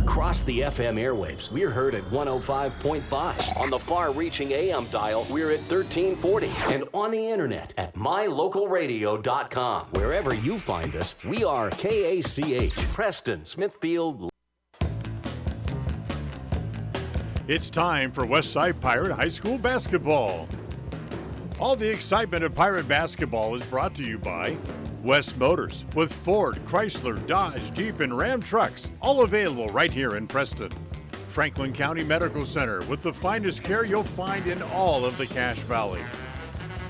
Across the FM airwaves, we're heard at 105.5. On the far-reaching AM dial, we're at 1340. And on the internet at mylocalradio.com. Wherever you find us, we are KACH, Preston, Smithfield. It's time for Westside Pirate High School basketball. All the excitement of Pirate basketball is brought to you by West Motors, with Ford, Chrysler, Dodge, Jeep, and Ram trucks, all available right here in Preston. Franklin County Medical Center, with the finest care you'll find in all of the Cache Valley.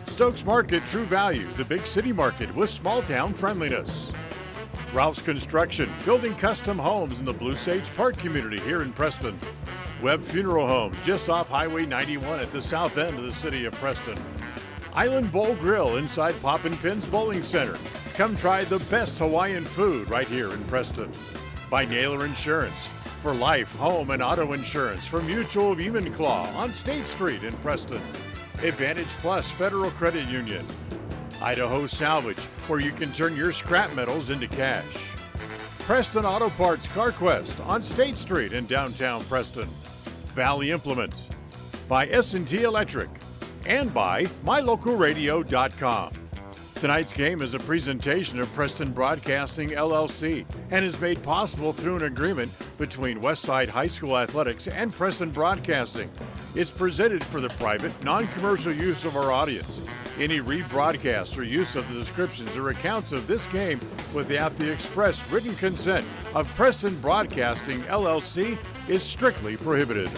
Stokes Market True Value, the big city market with small town friendliness. Ralph's Construction, building custom homes in the Blue Sage Park community here in Preston. Webb Funeral Homes, just off Highway 91 at the south end of the city of Preston. Island Bowl Grill inside Poppin' Pins Bowling Center. Come try the best Hawaiian food right here in Preston. By Naylor Insurance, for life, home, and auto insurance from Mutual of Enumclaw on State Street in Preston. Advantage Plus Federal Credit Union. Idaho Salvage, where you can turn your scrap metals into cash. Preston Auto Parts CarQuest on State Street in downtown Preston. Valley Implement. By S&T Electric. And by mylocalradio.com. Tonight's game is a presentation of Preston Broadcasting, LLC, and is made possible through an agreement between Westside High School Athletics and Preston Broadcasting. It's presented for the private, non-commercial use of our audience. Any rebroadcast or use of the descriptions or accounts of this game without the express written consent of Preston Broadcasting, LLC is strictly prohibited.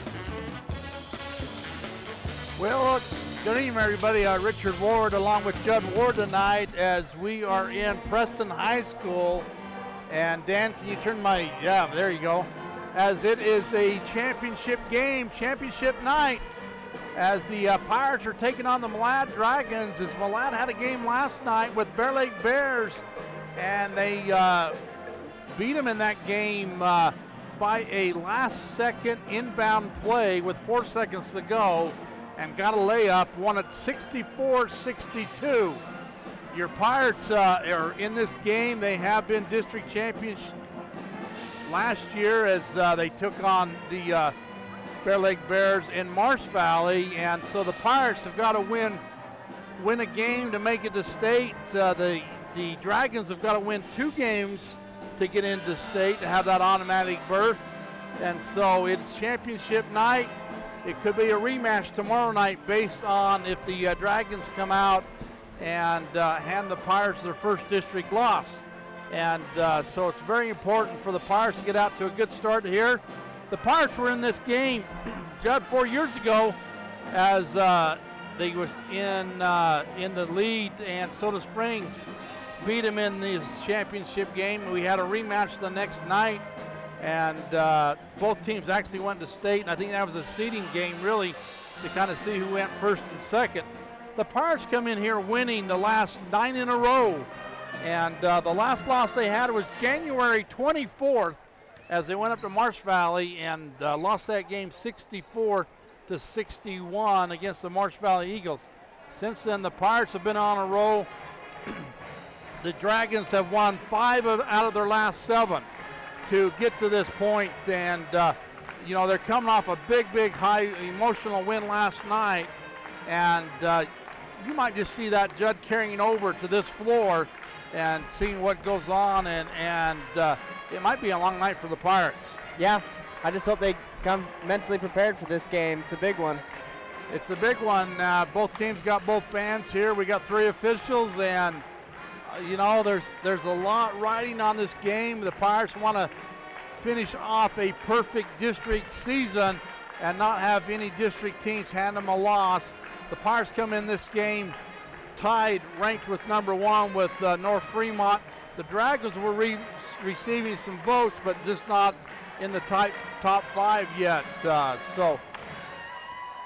Well, good evening, everybody. Richard Ward along with Judd Ward tonight as we are in Preston High School. And Dan, can you turn my, yeah, there you go. As it is a championship game, championship night, as the Pirates are taking on the Malad Dragons, as Malad had a game last night with Bear Lake Bears, and they beat them in that game by a last-second inbound play with 4 seconds to go, and got a layup, won it 64-62. Your Pirates are in this game. They have been district champions last year as they took on the Bear Lake Bears in Marsh Valley, and so the Pirates have got to win a game to make it to state. The Dragons have got to win 2 games to get into state to have that automatic berth, and so it's championship night. It could be a rematch tomorrow night based on if the Dragons come out and hand the Pirates their first district loss. And so it's very important for the Pirates to get out to a good start here. The Pirates were in this game, Judd, 4 years ago as they was in the lead, and Soda Springs beat them in this championship game. We had a rematch the next night, and both teams actually went to state, and I think that was a seeding game really to kind of see who went first and second. The Pirates come in here winning the last 9 in a row, and the last loss they had was January 24th as they went up to Marsh Valley and lost that game 64-61 against the Marsh Valley Eagles. Since then, the Pirates have been on a roll. The Dragons have won 5 out of their last 7 to get to this point, and you know, they're coming off a big high emotional win last night, and you might just see that, Judd, carrying over to this floor and seeing what goes on, and it might be a long night for the Pirates. Yeah, I just hope they come mentally prepared for this game. It's a big one. It's a big one. Both teams got both bands here. We got 3 officials, and you know, there's a lot riding on this game. The Pirates want to finish off a perfect district season and not have any district teams hand them a loss. The Pirates come in this game tied, ranked with number 1 with North Fremont. The Dragons were receiving some votes, but just not in the top 5 yet. So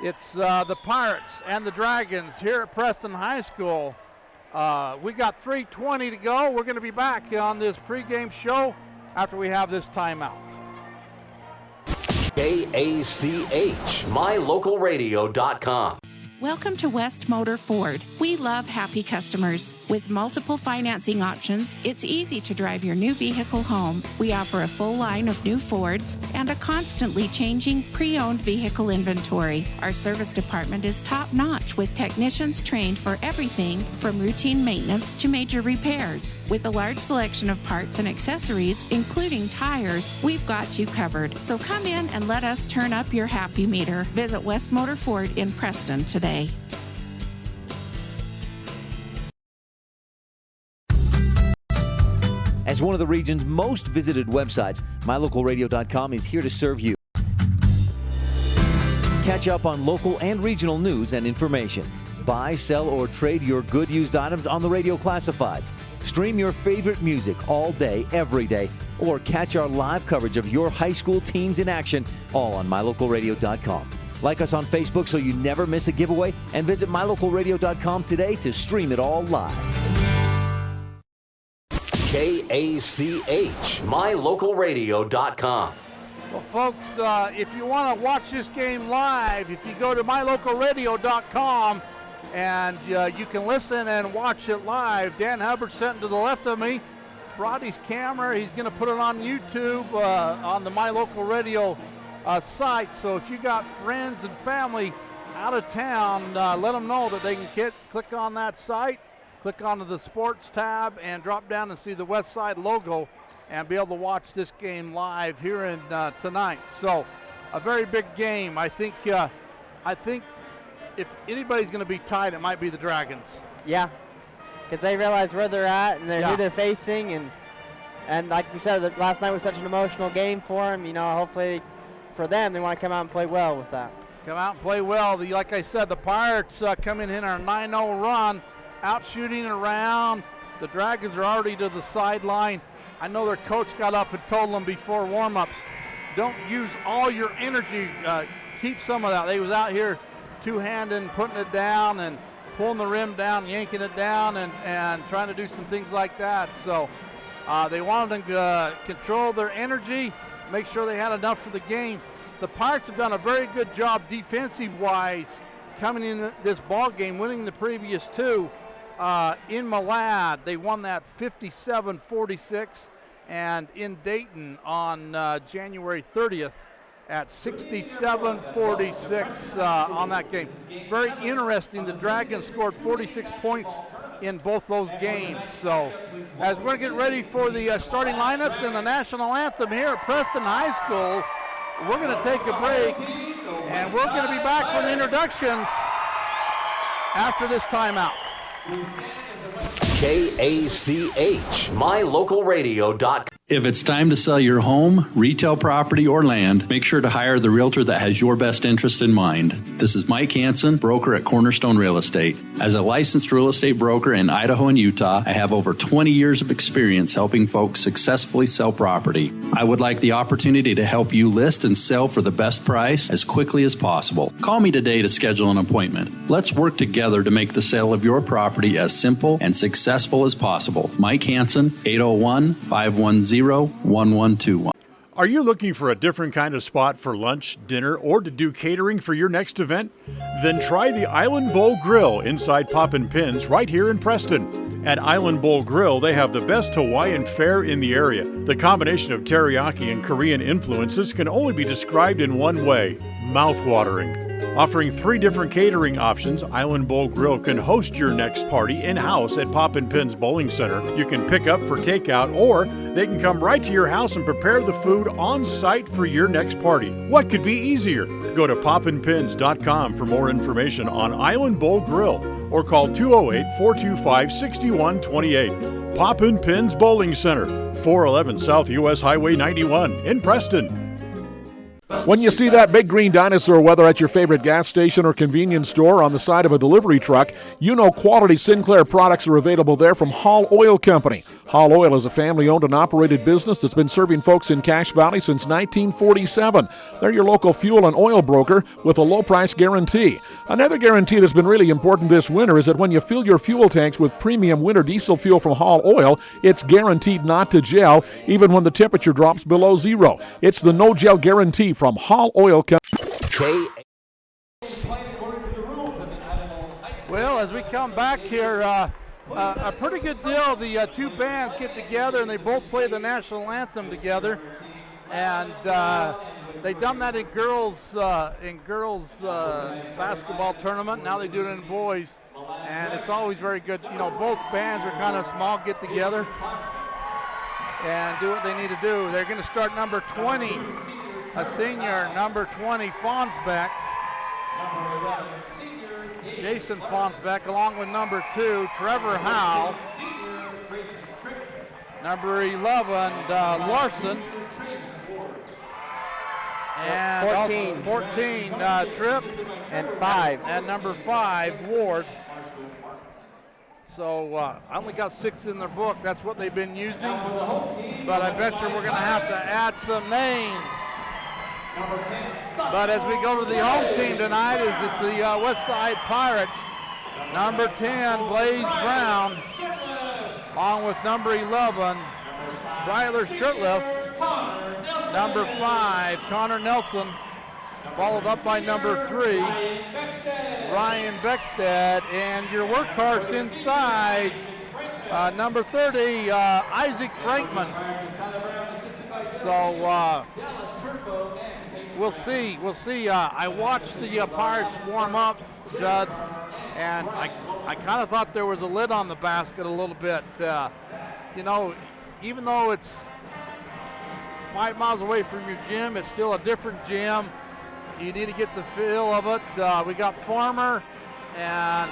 it's the Pirates and the Dragons here at Preston High School. We got 3:20 to go. We're going to be back on this pregame show after we have this timeout. KACH, mylocalradio.com. Welcome to West Motor Ford. We love happy customers. With multiple financing options, it's easy to drive your new vehicle home. We offer a full line of new Fords and a constantly changing pre-owned vehicle inventory. Our service department is top-notch with technicians trained for everything from routine maintenance to major repairs. With a large selection of parts and accessories, including tires, we've got you covered. So come in and let us turn up your happy meter. Visit West Motor Ford in Preston today. As one of the region's most visited websites, mylocalradio.com is here to serve you. Catch up on local and regional news and information. Buy, sell, or trade your good used items on the radio classifieds. Stream your favorite music all day, every day, or catch our live coverage of your high school teams in action, all on mylocalradio.com. Like us on Facebook so you never miss a giveaway, and visit mylocalradio.com today to stream it all live. KACH, mylocalradio.com. Well, folks, if you want to watch this game live, if you go to mylocalradio.com and you can listen and watch it live. Dan Hubbard sitting to the left of me brought his camera. He's going to put it on YouTube on the My Local Radio site. So if you got friends and family out of town, let them know that they can click on that site, click onto the sports tab, and drop down and see the West Side logo and be able to watch this game live here in tonight. So a very big game. I think if anybody's going to be tied, it might be the Dragons. Yeah, because they realize where they're at and who they're facing, and like we said, last night was such an emotional game for them. You know, hopefully for them, they want to come out and play well with that. Come out and play well. Like I said, the Pirates coming in our 9-0 run, out shooting around. The Dragons are already to the sideline. I know their coach got up and told them before warm-ups, don't use all your energy. Keep some of that. They was out here two-handing, putting it down and pulling the rim down, yanking it down, and trying to do some things like that. So they wanted to control their energy, make sure they had enough for the game. The Pirates have done a very good job defensive-wise coming in this ball game, winning the previous two. In Malad, they won that 57-46, and in Dayton on January 30th at 67-46 on that game. Very interesting. The Dragons scored 46 points in both those games. So as we're getting ready for the starting lineups and the national anthem here at Preston High School, we're going to take a break, and we're going to be back for the introductions after this timeout. KACH, mylocalradio.com. If it's time to sell your home, retail property, or land, make sure to hire the realtor that has your best interest in mind. This is Mike Hansen, broker at Cornerstone Real Estate. As a licensed real estate broker in Idaho and Utah, I have over 20 years of experience helping folks successfully sell property. I would like the opportunity to help you list and sell for the best price as quickly as possible. Call me today to schedule an appointment. Let's work together to make the sale of your property as simple and successful as possible. Mike Hansen, 801-510-1121. Are you looking for a different kind of spot for lunch, dinner, or to do catering for your next event? Then try the Island Bowl Grill inside Poppin' Pins right here in Preston. At Island Bowl Grill, they have the best Hawaiian fare in the area. The combination of teriyaki and Korean influences can only be described in one way: mouth-watering. Offering 3 different catering options, Island Bowl Grill can host your next party in-house at Poppin' Pins Bowling Center. You can pick up for takeout, or they can come right to your house and prepare the food on site for your next party. What could be easier? Go to poppinpins.com for more information on Island Bowl Grill, or call 208-425-6128. Poppin' Pins Bowling Center, 411 South US Highway 91 in Preston. When you see that big green dinosaur, whether at your favorite gas station or convenience store on the side of a delivery truck, you know quality Sinclair products are available there from Hall Oil Company. Hall Oil is a family-owned and operated business that's been serving folks in Cache Valley since 1947. They're your local fuel and oil broker with a low-price guarantee. Another guarantee that's been really important this winter is that when you fill your fuel tanks with premium winter diesel fuel from Hall Oil, it's guaranteed not to gel, even when the temperature drops below zero. It's the no-gel guarantee from Hall Oil Company. Well, as we come back here, a pretty good deal. The two bands get together and they both play the national anthem together, and they've done that in girls basketball tournament. Now they do it in boys, and it's always very good. You know, both bands are kind of small, get together and do what they need to do. They're going to start number 20, a senior, number 20, Fonsbeck. Jason Fonsbeck, along with number 2, Trevor Howe. Number 11, Larson. And 14, Tripp. And 5. And number 5, Ward. So I only got 6 in their book. That's what they've been using. But I bet you we're going to have to add some names. But as we go to the home team tonight, it's the Westside Pirates. Number 10, Blaze Brown, along with number 11, Bryler Shurtleff. Number 5, Connor Nelson, followed up by number 3, Ryan Beckstead, and your workhorse inside, number 30, Isaac Frankman. So we'll see. I watched the Pirates warm up, Judd, and I kind of thought there was a lid on the basket a little bit. You know, even though it's 5 miles away from your gym, it's still a different gym. You need to get the feel of it. We got Farmer and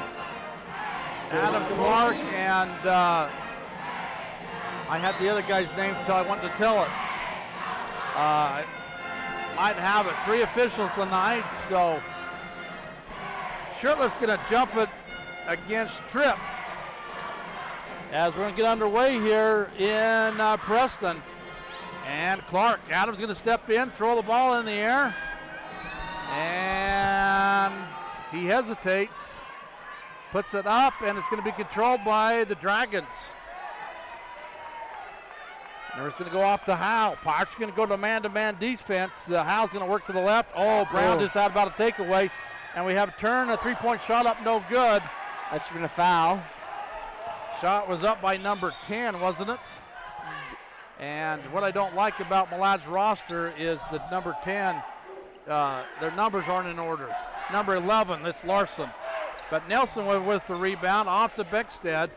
Adam Clark, and I had the other guy's name until I wanted to tell it. Might have it. 3 officials tonight, so Shurtleff's going to jump it against Tripp as we're going to get underway here in Preston. And Clark, Adams going to step in, throw the ball in the air, and he hesitates, puts it up, and it's going to be controlled by the Dragons. And it's going to go off to Howe. Pirates are going to go to man-to-man defense. Howe's going to work to the left. Oh, Brown just had about a takeaway, and we have a turn, a 3-point shot up, no good. That's going to foul. Shot was up by number 10, wasn't it? And what I don't like about Malad's roster is that number 10, their numbers aren't in order. Number 11, that's Larson. But Nelson with the rebound off to Beckstead.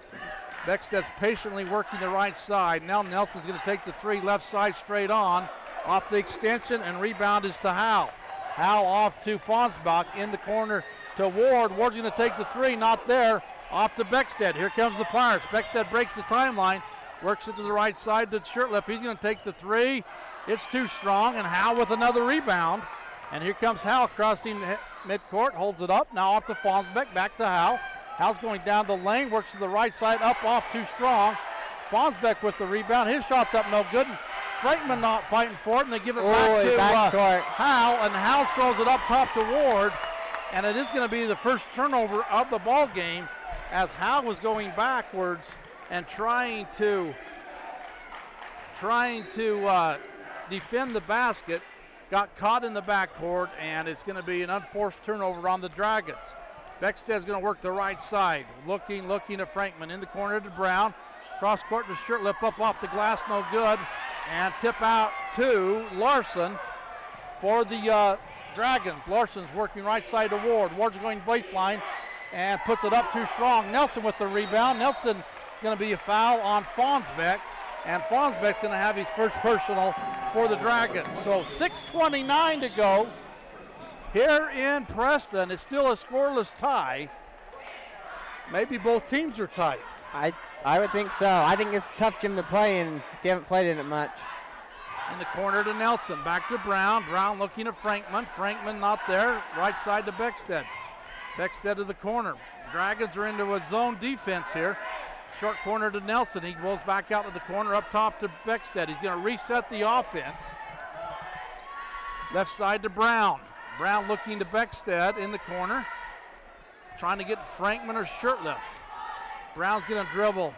Beckstead's patiently working the right side. Now Nelson's going to take the 3 left side straight on, off the extension, and rebound is to Howe. Howe off to Fonsbach, in the corner to Ward. Ward's going to take the 3, not there, off to Beckstead. Here comes the Pirates. Beckstead breaks the timeline. Works it to the right side to Shurtleff. He's going to take the 3. It's too strong, and Howe with another rebound. And here comes Howe crossing midcourt, holds it up. Now off to Fonsbeck, back to Howe. Howe's going down the lane, works to the right side, up off too strong. Fonsbeck with the rebound. His shot's up no good. Frankman not fighting for it, and they give it back to Howe, and Howe throws it up top to Ward. And it is going to be the first turnover of the ball game as Howe was going backwards and trying to defend the basket, got caught in the backcourt, and it's going to be an unforced turnover on the Dragons. Beckstead's going to work the right side, looking at Frankman in the corner to Brown. Cross court to Shurtleff, up off the glass, no good, and tip out to Larson for the Dragons. Larson's working right side to Ward. Ward's going baseline and puts it up too strong. Nelson with the rebound. Nelson going to be a foul on Fonsbeck, and Fonsbeck's going to have his first personal for the Dragons. So 6:29 to go here in Preston. It's still a scoreless tie. Maybe both teams are tight. I would think so. I think it's a tough gym to play in if you haven't played in it much. In the corner to Nelson, back to Brown. Brown looking at Frankman. Frankman not there. Right side to Beckstead. Beckstead to the corner. Dragons are into a zone defense here. Short corner to Nelson. He goes back out to the corner, up top to Beckstead. He's going to reset the offense. Left side to Brown. Brown looking to Beckstead in the corner. Trying to get Frankman or Shurtleff. Brown's going to dribble.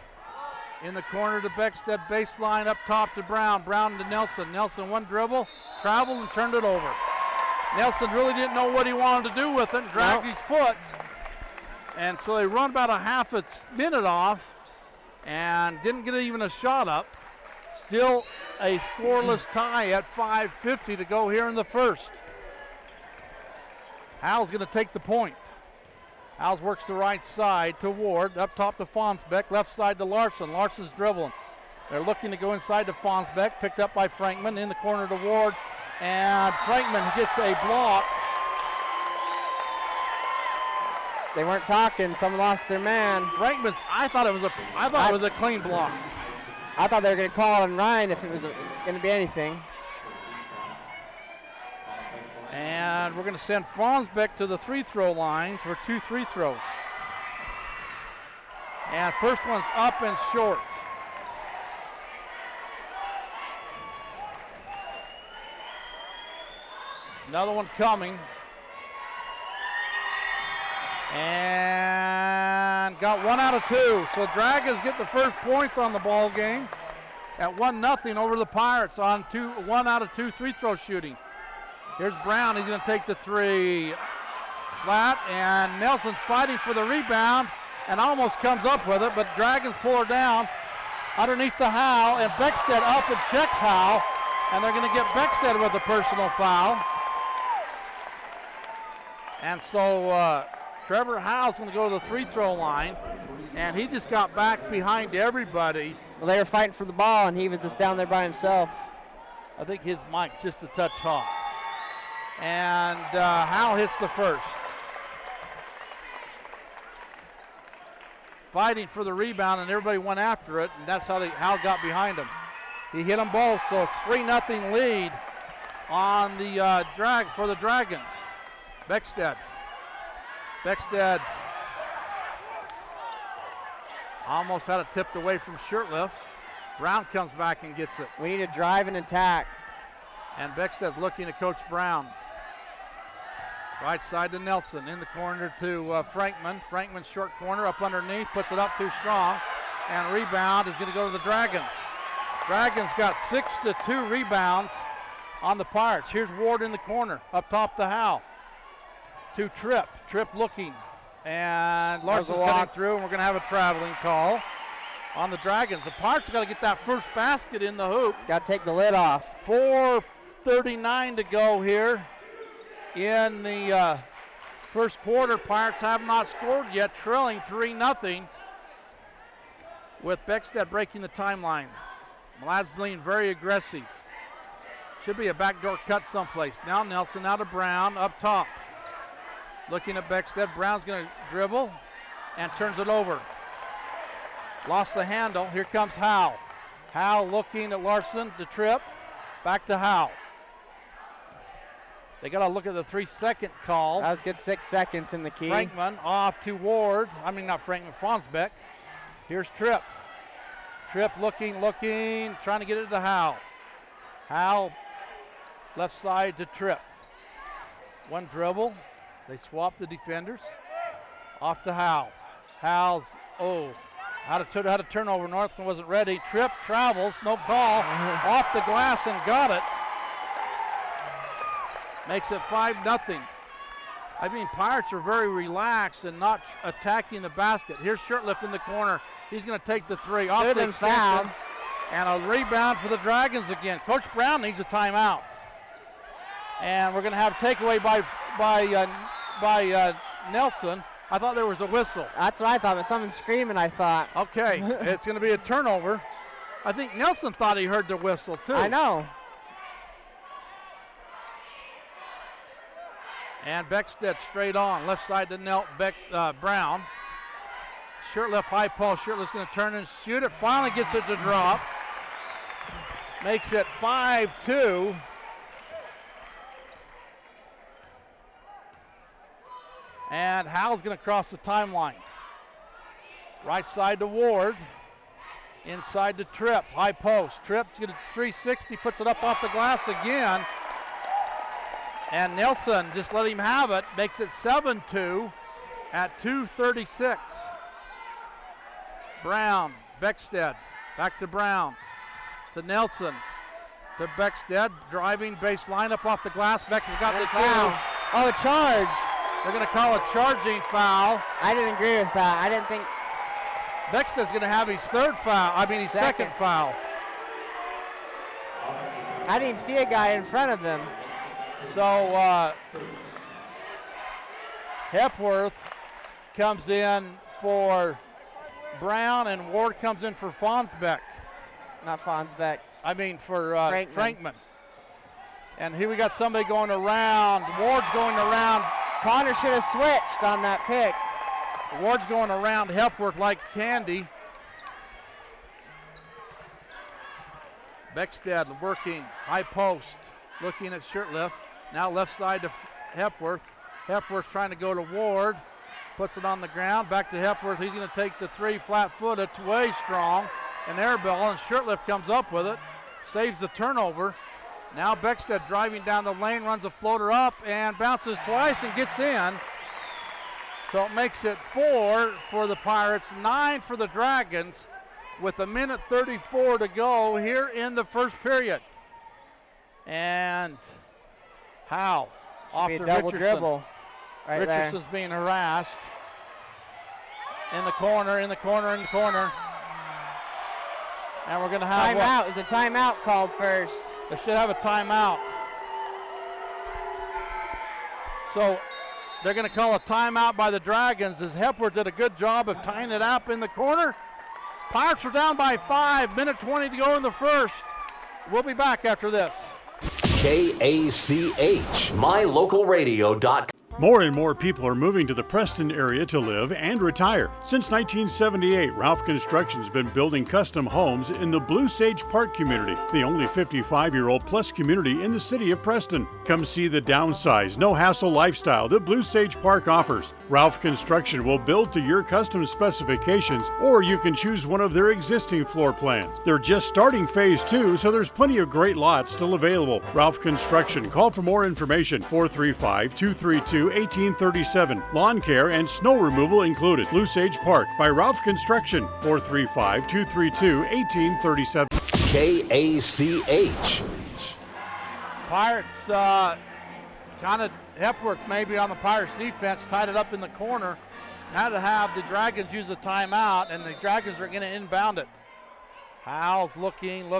In the corner to Beckstead, baseline up top to Brown. Brown to Nelson. Nelson one dribble, traveled and turned it over. Nelson really didn't know what he wanted to do with it and dragged his foot. And so they run about a half a minute off and didn't get even a shot up. Still a scoreless tie at 5:50 to go here in the first. Howell's going to take the point. Howells works the right side to Ward, up top to Fonsbeck, left side to Larson. Larson's dribbling. They're looking to go inside to Fonsbeck, picked up by Frankman, in the corner to Ward, and Frankman gets a block. They weren't talking, someone lost their man. Frankman's, I thought it was a clean block. I thought they were going to call on Ryan if it was going to be anything. And we're going to send Fonsbeck to the free throw line for 2 free throws. And first one's up and short. Another one coming. And got 1 out of 2. So Dragons get the first points on the ball game at 1-0 over the Pirates on 1 out of 2 free throw shooting. Here's Brown, he's going to take the 3 flat, and Nelson's fighting for the rebound and almost comes up with it, but Dragons pull her down underneath the Howe, and Beckstead up and checks Howe, and they're going to get Beckstead with a personal foul. And so Trevor Howe's going to go to the free throw line, and he just got back behind everybody. Well, they were fighting for the ball, and he was just down there by himself. I think his mic's just a touch hot. And Howe hits the first. Fighting for the rebound, and everybody went after it, and that's how Howe got behind him. He hit them both, so it's 3-0 lead on the for the Dragons. Beckstead almost had it tipped away from Shirtliff. Brown comes back and gets it. We need to drive and attack. And Beckstead's looking at Coach Brown. Right side to Nelson, in the corner to Frankman. Frankman short corner, up underneath, puts it up too strong. And rebound is going to go to the Dragons. Dragons got 6-2 rebounds on the Pirates. Here's Ward in the corner, up top to Howe. To Tripp. Tripp looking. And Larson's coming through, and we're going to have a traveling call on the Dragons. The Pirates have got to get that first basket in the hoop. Got to take the lid off. 4:39 to go here in the first quarter. Pirates have not scored yet, trailing 3-0 with Beckstead breaking the timeline. Mlads being very aggressive. Should be a backdoor cut someplace. Now Nelson out of Brown, up top. Looking at Beckstead. Brown's going to dribble and turns it over. Lost the handle. Here comes Howe. Howe looking at Larson to Tripp. Back to Howe. They got to look at the 3-second call. That was good, 6 seconds in the key. Frankman off to Ward. I mean, not Frankman, Fonsbeck. Here's Tripp. Tripp looking, trying to get it to Howe. Howe left side to Tripp. One dribble. They swap the defenders. Off to Howe. Howe's, had a turnover. Northland wasn't ready. Tripp travels, no call. Off the glass and got it. Makes it 5-0. I mean, Pirates are very relaxed and not attacking the basket. Here's Shirtliff in the corner. He's going to take the 3 off the extension. And a rebound for the Dragons again. Coach Brown needs a timeout. And we're going to have a takeaway by Nelson. I thought there was a whistle. That's what I thought, but someone screaming, I thought. Okay, it's going to be a turnover. I think Nelson thought he heard the whistle, too. I know. And Beckstead straight on, left side to Brown. Shirtliff high post. Shirtliff's going to turn and shoot it. Finally gets it to drop. Makes it 5-2. And Howe's going to cross the timeline. Right side to Ward. Inside to Tripp. High post. Tripp's going to 360. Puts it up off the glass again. And Nelson just let him have it. Makes it 7-2 at 2:36. Brown. Beckstead. Back to Brown. To Nelson. To Beckstead. Driving baseline up off the glass. Beckstead's got the foul. Oh, a charge. They're going to call a charging foul. I didn't agree with that. I didn't think. Becksted's going to have his his second foul. I didn't even see a guy in front of him. So Hepworth comes in for Brown, and Ward comes in for Fonsbeck. Not Fonsbeck. I mean for Frankman. And here we got somebody going around. Ward's going around. Connor should have switched on that pick. Ward's going around Hepworth like candy. Beckstead working high post, looking at Shirtliff. Now left side to Hepworth. Hepworth trying to go to Ward. Puts it on the ground. Back to Hepworth. He's going to take the three flat-footed, way strong. An air ball, and Shirtliff comes up with it. Saves the turnover. Now Beckstead driving down the lane, runs a floater up and bounces twice and gets in. So it makes it 4 for the Pirates, 9 for the Dragons with 1:34 to go here in the first period. And Howe off to double Richardson. dribble right Richardson's there. being harassed. In the corner. And we're going to have timeout. Is a timeout called first? They should have a timeout. So they're going to call a timeout by the Dragons as Hepworth did a good job of tying it up in the corner. Pirates are down by 5, 1:20 to go in the first. We'll be back after this. KACH, mylocalradio.com. More and more people are moving to the Preston area to live and retire. Since 1978, Ralph Construction's been building custom homes in the Blue Sage Park community, the only 55-year-old plus community in the city of Preston. Come see the downsized, no-hassle lifestyle that Blue Sage Park offers. Ralph Construction will build to your custom specifications, or you can choose one of their existing floor plans. They're just starting phase 2, so there's plenty of great lots still available. Ralph Construction. Call for more information. 435-232-1837. Lawn care and snow removal included. Blue Sage Park by Ralph Construction. 435-232-1837. KACH. Pirates kind of Hepworth maybe on the Pirates defense, tied it up in the corner. Had to have the Dragons use a timeout, and the Dragons are going to inbound it. Howell's looking,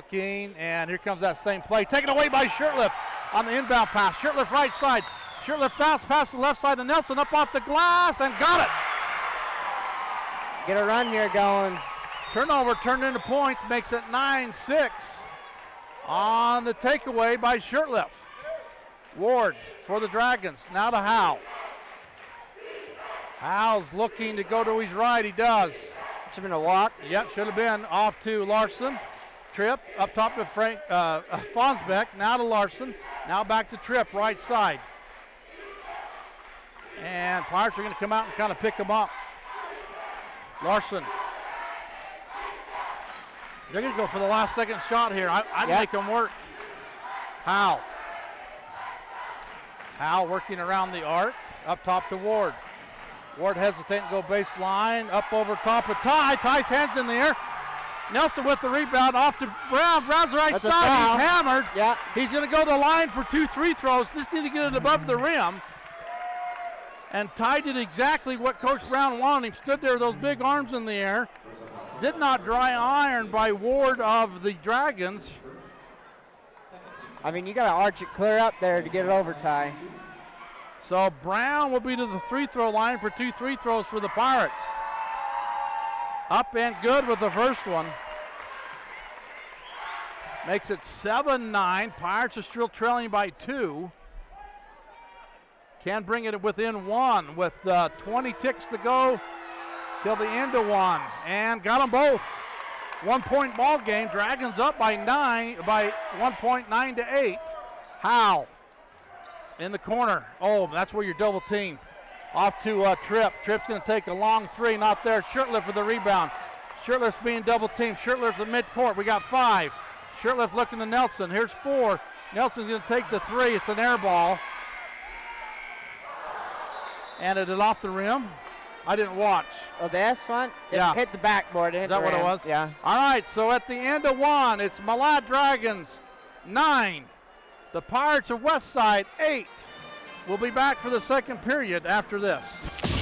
and here comes that same play. Taken away by Shirtliff on the inbound pass. Shirtliff right side. Shirtliff bounce past the left side to Nelson, up off the glass, and got it. Get a run here going. Turnover turned into points, makes it 9-6 on the takeaway by Shirtliff. Ward for the Dragons, now to Howe. Howe's looking to go to his right, he does. Should have been a walk. Yep, should have been. Off to Larson. Tripp up top to Fonsbeck, now to Larson. Now back to Tripp, right side. And Pirates are going to come out and kind of pick him up. Larson. They're going to go for the last second shot here. I'd make them work. Howe working around the arc. Up top to Ward. Ward hesitating to go baseline. Up over top of Ty. Ty's hands in the air. Nelson with the rebound off to Brown. Brown's right That's side. He's hammered. Yeah. He's going to go to the line for 2 free throws. Just need to get it above the rim. And Ty did exactly what Coach Brown wanted. He stood there with those big arms in the air. Did not dry iron by Ward of the Dragons. I mean, you got to arch it clear up there to get it over, Ty. So Brown will be to the free throw line for 2 free throws for the Pirates. Up and good with the first one. Makes it 7-9. Pirates are still trailing by 2. Can bring it within 1 with 20 ticks to go till the end of 1. And got them both. 1 point ball game. Dragons up by 1 point, 9-8. Howe in the corner. Oh, that's where you're double teamed. Off to Tripp. Tripp's going to take a long 3. Not there. Shirtliff with the rebound. Shirtliff's being double teamed. Shirtliff's at midcourt. We got 5. Shirtliff looking to Nelson. Here's 4. Nelson's going to take the 3. It's an air ball. And it is off the rim. I didn't watch. Oh, the S-Fun? Yeah. Hit the backboard. Is that what it was? Yeah. All right, so at the end of 1, it's Malad Dragons 9. The Pirates of Westside 8. We'll be back for the second period after this.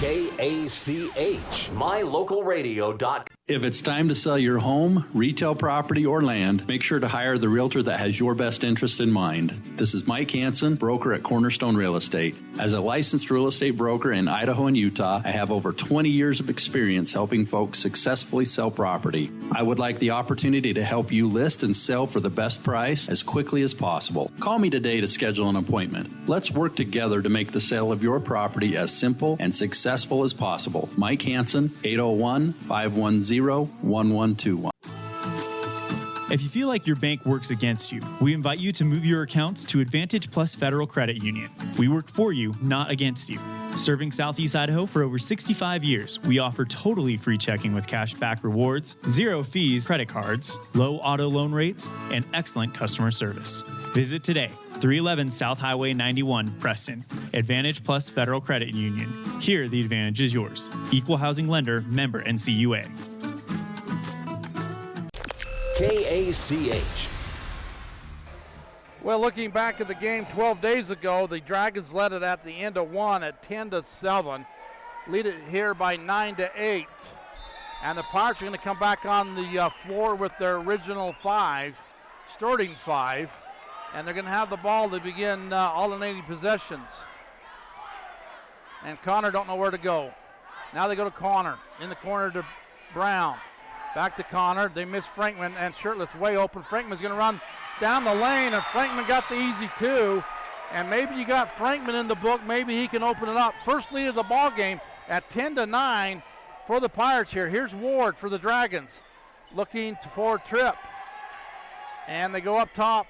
KACH, mylocalradio.com. If it's time to sell your home, retail property, or land, make sure to hire the realtor that has your best interest in mind. This is Mike Hansen, broker at Cornerstone Real Estate. As a licensed real estate broker in Idaho and Utah, I have over 20 years of experience helping folks successfully sell property. I would like the opportunity to help you list and sell for the best price as quickly as possible. Call me today to schedule an appointment. Let's work together to make the sale of your property as simple and successful as possible. Mike Hansen, 801-510-1121. If you feel like your bank works against you, we invite you to move your accounts to Advantage Plus Federal Credit Union. We work for you, not against you. Serving Southeast Idaho for over 65 years, we offer totally free checking with cash back rewards, 0 fees credit cards, low auto loan rates, and excellent customer service. Visit today, 311 South Highway 91, Preston. Advantage Plus Federal Credit Union. Here, the advantage is yours. Equal housing lender, member NCUA. KACH. Well, looking back at the game 12 days ago, the Dragons led it at the end of one at 10-7. Lead it here by 9-8. And the Pirates are going to come back on the floor with their original five, starting five. And they're going to have the ball to begin alternating possessions. And Connor don't know where to go. Now they go to Connor. In the corner to Brown. Back to Connor. They miss Frankman, and Shirtless way open. Frankman's going to run down the lane, and Frankman got the easy two. And maybe you got Frankman in the book. Maybe he can open it up. First lead of the ball game at 10-9 for the Pirates here. Here's Ward for the Dragons. Looking for Tripp. And they go up top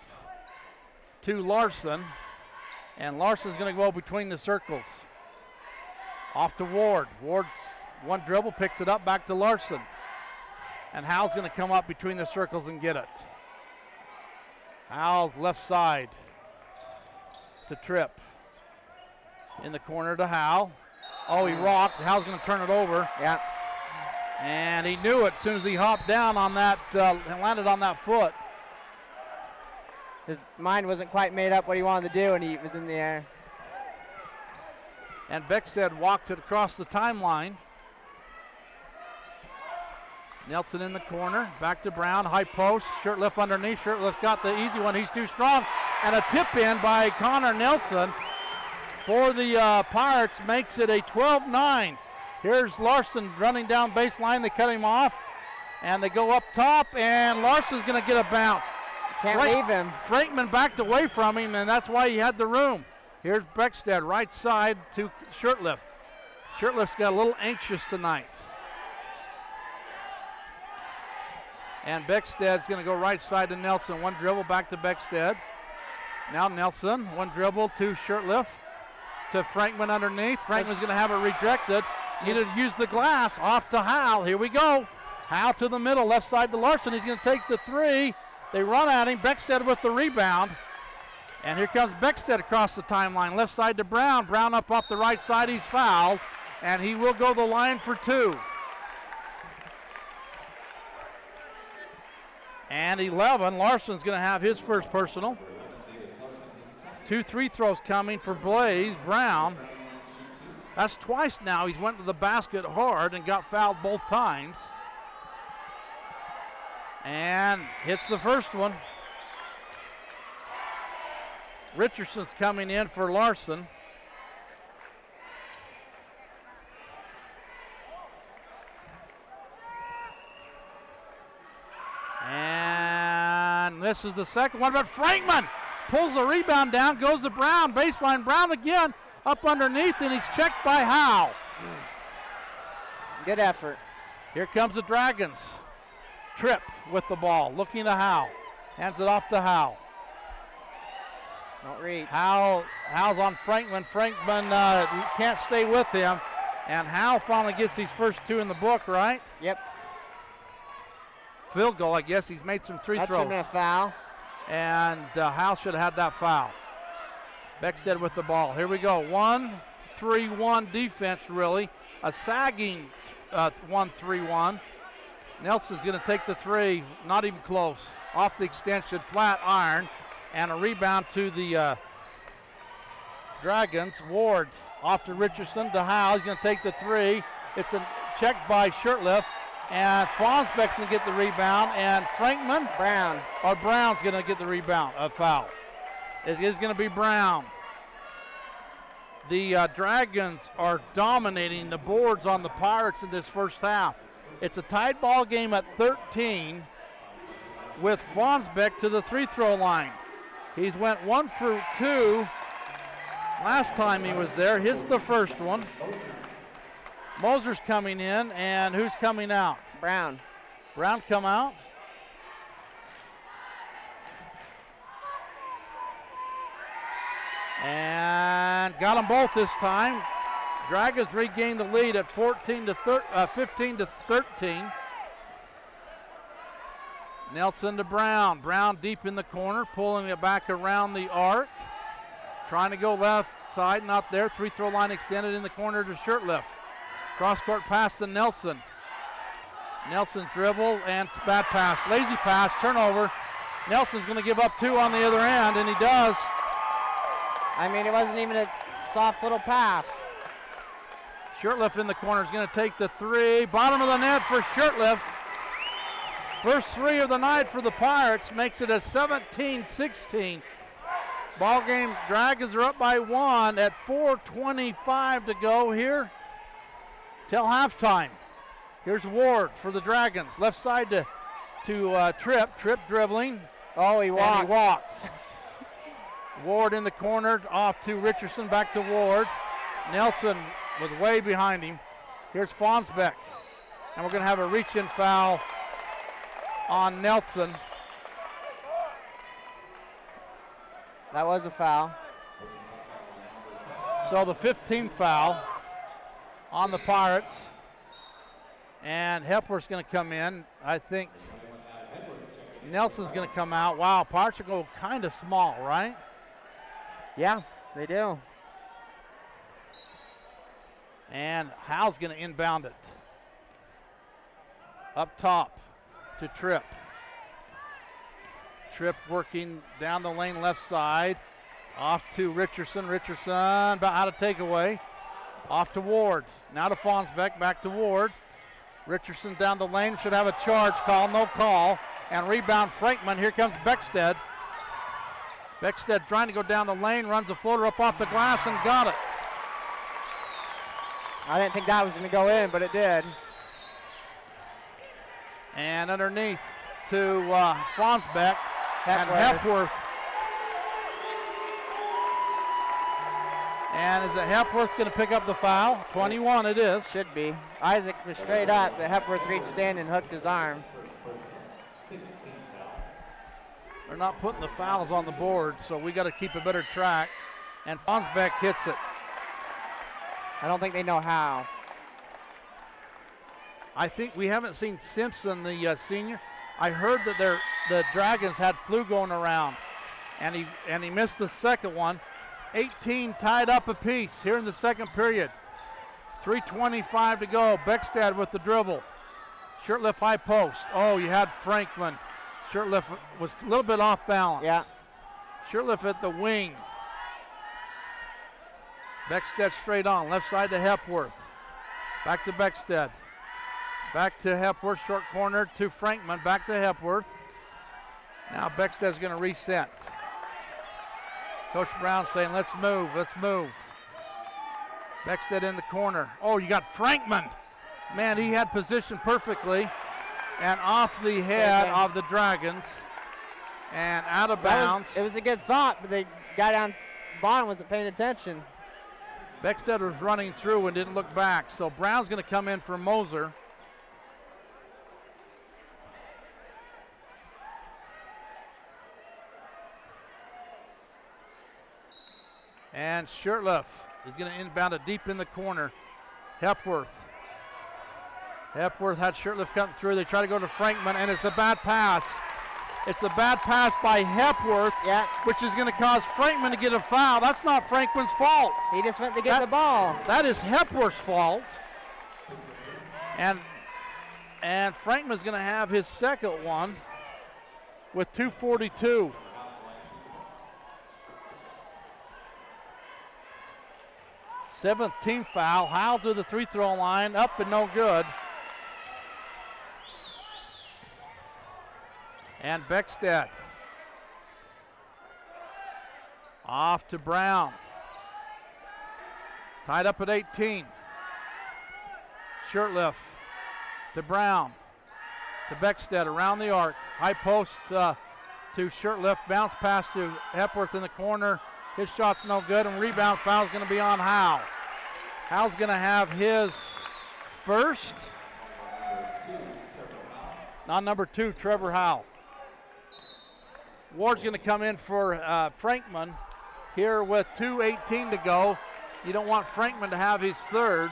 to Larson. And Larson's going to go between the circles. Off to Ward. Ward's one dribble, picks it up, back to Larson. And Howell's going to come up between the circles and get it. Howell's left side to Tripp. In the corner to Howell. Oh, he rocked. Howell's going to turn it over. Yeah. And he knew it as soon as he hopped down on that and landed on that foot. His mind wasn't quite made up what he wanted to do, and he was in the air. And Beckstead walks it across the timeline. Nelson in the corner, back to Brown, high post, Shirtlift underneath. Shirtlift got the easy one, he's too strong. And a tip in by Connor Nelson for the Pirates makes it a 12-9. Here's Larson running down baseline, they cut him off. And they go up top, and Larson's gonna get a bounce. Can't leave him. Frankman backed away from him, and that's why he had the room. Here's Beckstead, right side to Shirtlift. Shirtlift's got a little anxious tonight. And Beckstead's going to go right side to Nelson. One dribble back to Beckstead. Now Nelson, one dribble to Shirtlift. To Frankman underneath. Frankman's going to have it rejected. Needed to use the glass. Off to Howell. Here we go. Howell to the middle, left side to Larson. He's going to take the three. They run at him. Beckstead with the rebound. And here comes Beckstead across the timeline. Left side to Brown. Brown up off the right side. He's fouled. And he will go the line for two. And 11, Larson's going to have his first personal. 2 free throws coming for Blaze Brown. That's twice now he's went to the basket hard and got fouled both times. And hits the first one. Richardson's coming in for Larson. And this is the second one, but Frankman pulls the rebound down, goes to Brown, baseline, Brown again, up underneath, and he's checked by Howe. Good effort. Here comes the Dragons. Tripp with the ball, looking to Howe. Hands it off to Howe. Don't reach. Howell's on Frankman. Frankman can't stay with him. And Howe finally gets his first two in the book, right? Yep. Field goal, I guess. He's made some free That throws. should have been a foul. And Howe should have had that foul. Beckstead with the ball. Here we go. 1-3-1 defense, really. A sagging 1-3-1. Nelson's going to take the three. Not even close. Off the extension, flat iron. And a rebound to the Dragons. Ward off to Richardson to Howe. He's going to take the three. It's a check by Shirtliff. And Fonsbeck's going to get the rebound. And Frankman. Brown's going to get the rebound. A foul. It is going to be Brown. The Dragons are dominating the boards on the Pirates in this first half. It's a tied ball game at 13 with Fonsbeck to the free throw line. He's went 1 for 2 last time he was there. His the first one. Moser's coming in, and who's coming out? Brown come out. And got them both this time. Dragons regained the lead at 15 to 13. Nelson to Brown. Brown deep in the corner, pulling it back around the arc. Trying to go left side, not there. Free throw line extended in the corner to Shirtliff. Cross court pass to Nelson. Nelson dribble and bad pass. Lazy pass, turnover. Nelson's going to give up 2 on the other end, and he does. I mean, it wasn't even a soft little pass. Shirtliff in the corner is going to take the 3. Bottom of the net for Shirtliff. First 3 of the night for the Pirates makes it a 17-16 ball game. Dragons are up by 1 at 4:25 to go here till halftime. Here's Ward for the Dragons. Left side to Tripp. Tripp dribbling. Oh, he walks. Ward in the corner, off to Richardson, back to Ward. Nelson was way behind him. Here's Fonsbeck. And we're going to have a reach-in foul on Nelson. That was a foul. So the 15th foul on the Pirates. And Hepworth's going to come in. I think Nelson's going to come out. Wow, Pirates are going kind of small, right? Yeah, they do. And Howe's going to inbound it. Up top to Tripp. Tripp working down the lane left side. Off to Richardson. Richardson about out of takeaway. Off to Ward. Now to Fonsbeck. Back to Ward. Richardson down the lane. Should have a charge call. No call. And rebound Frankman. Here comes Beckstead. Beckstead trying to go down the lane. Runs the floater up off the glass and got it. I didn't think that was going to go in, but it did. And underneath to Fonsbeck and Hepworth. And is it Hepworth going to pick up the foul? 21 it is. Should be. Isaac was straight up, but Hepworth reached in and hooked his arm. They're not putting the fouls on the board, so we got to keep a better track. And Fonsbeck hits it. I don't think they know how. I think we haven't seen Simpson, the senior. I heard that the Dragons had flu going around, and he missed the second one. 18 tied up apiece here in the second period. 3:25 to go. Beckstead with the dribble. Shirtliff high post. Oh, you had Frankman. Shirtliff was a little bit off balance. Yeah. Shirtliff at the wing. Beckstead straight on. Left side to Hepworth. Back to Beckstead. Back to Hepworth. Short corner to Frankman. Back to Hepworth. Now Beckstead's going to reset. Coach Brown saying, let's move, let's move. Beckstead in the corner. Oh, you got Frankman. Man, he had position perfectly. And off the head of the Dragons. And out of bounds. It was a good thought, but the guy down bottom wasn't paying attention. Beckstead was running through and didn't look back. So Brown's going to come in for Moser. And Shirtliff is going to inbound it deep in the corner. Hepworth. Hepworth had Shirtliff cutting through. They try to go to Frankman, and it's a bad pass. It's a bad pass by Hepworth, which is going to cause Frankman to get a foul. That's not Frankman's fault. He just went to get the ball. That is Hepworth's fault. And Frankman's going to have his second one with 2:42. Seventh team foul. Howell to the free throw line, up and no good. And Beckstead off to Brown. Tied up at 18. Shirtlift to Brown. To Beckstead around the arc. High post to Shirtlift. Bounce pass to Hepworth in the corner. His shot's no good, and rebound foul's going to be on Howell. Howell's going to have his first. On number 2, Trevor Howell. Ward's going to come in for Frankman here with 2:18 to go. You don't want Frankman to have his third.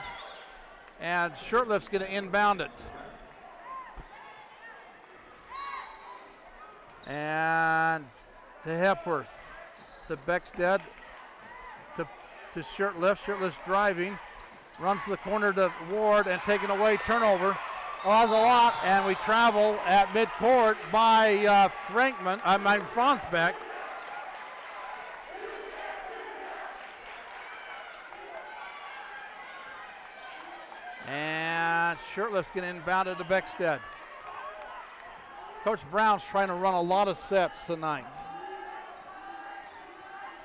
And Shirtlift's going to inbound it. And to Hepworth. To Beckstead. To Shirtlift. Shirtlift's driving. Runs to the corner to Ward and taken away. Turnover. Oh, that's a lot. And we travel at midcourt by Fronsbeck. And Shirtlift's going to inbound it to Beckstead. Coach Brown's trying to run a lot of sets tonight.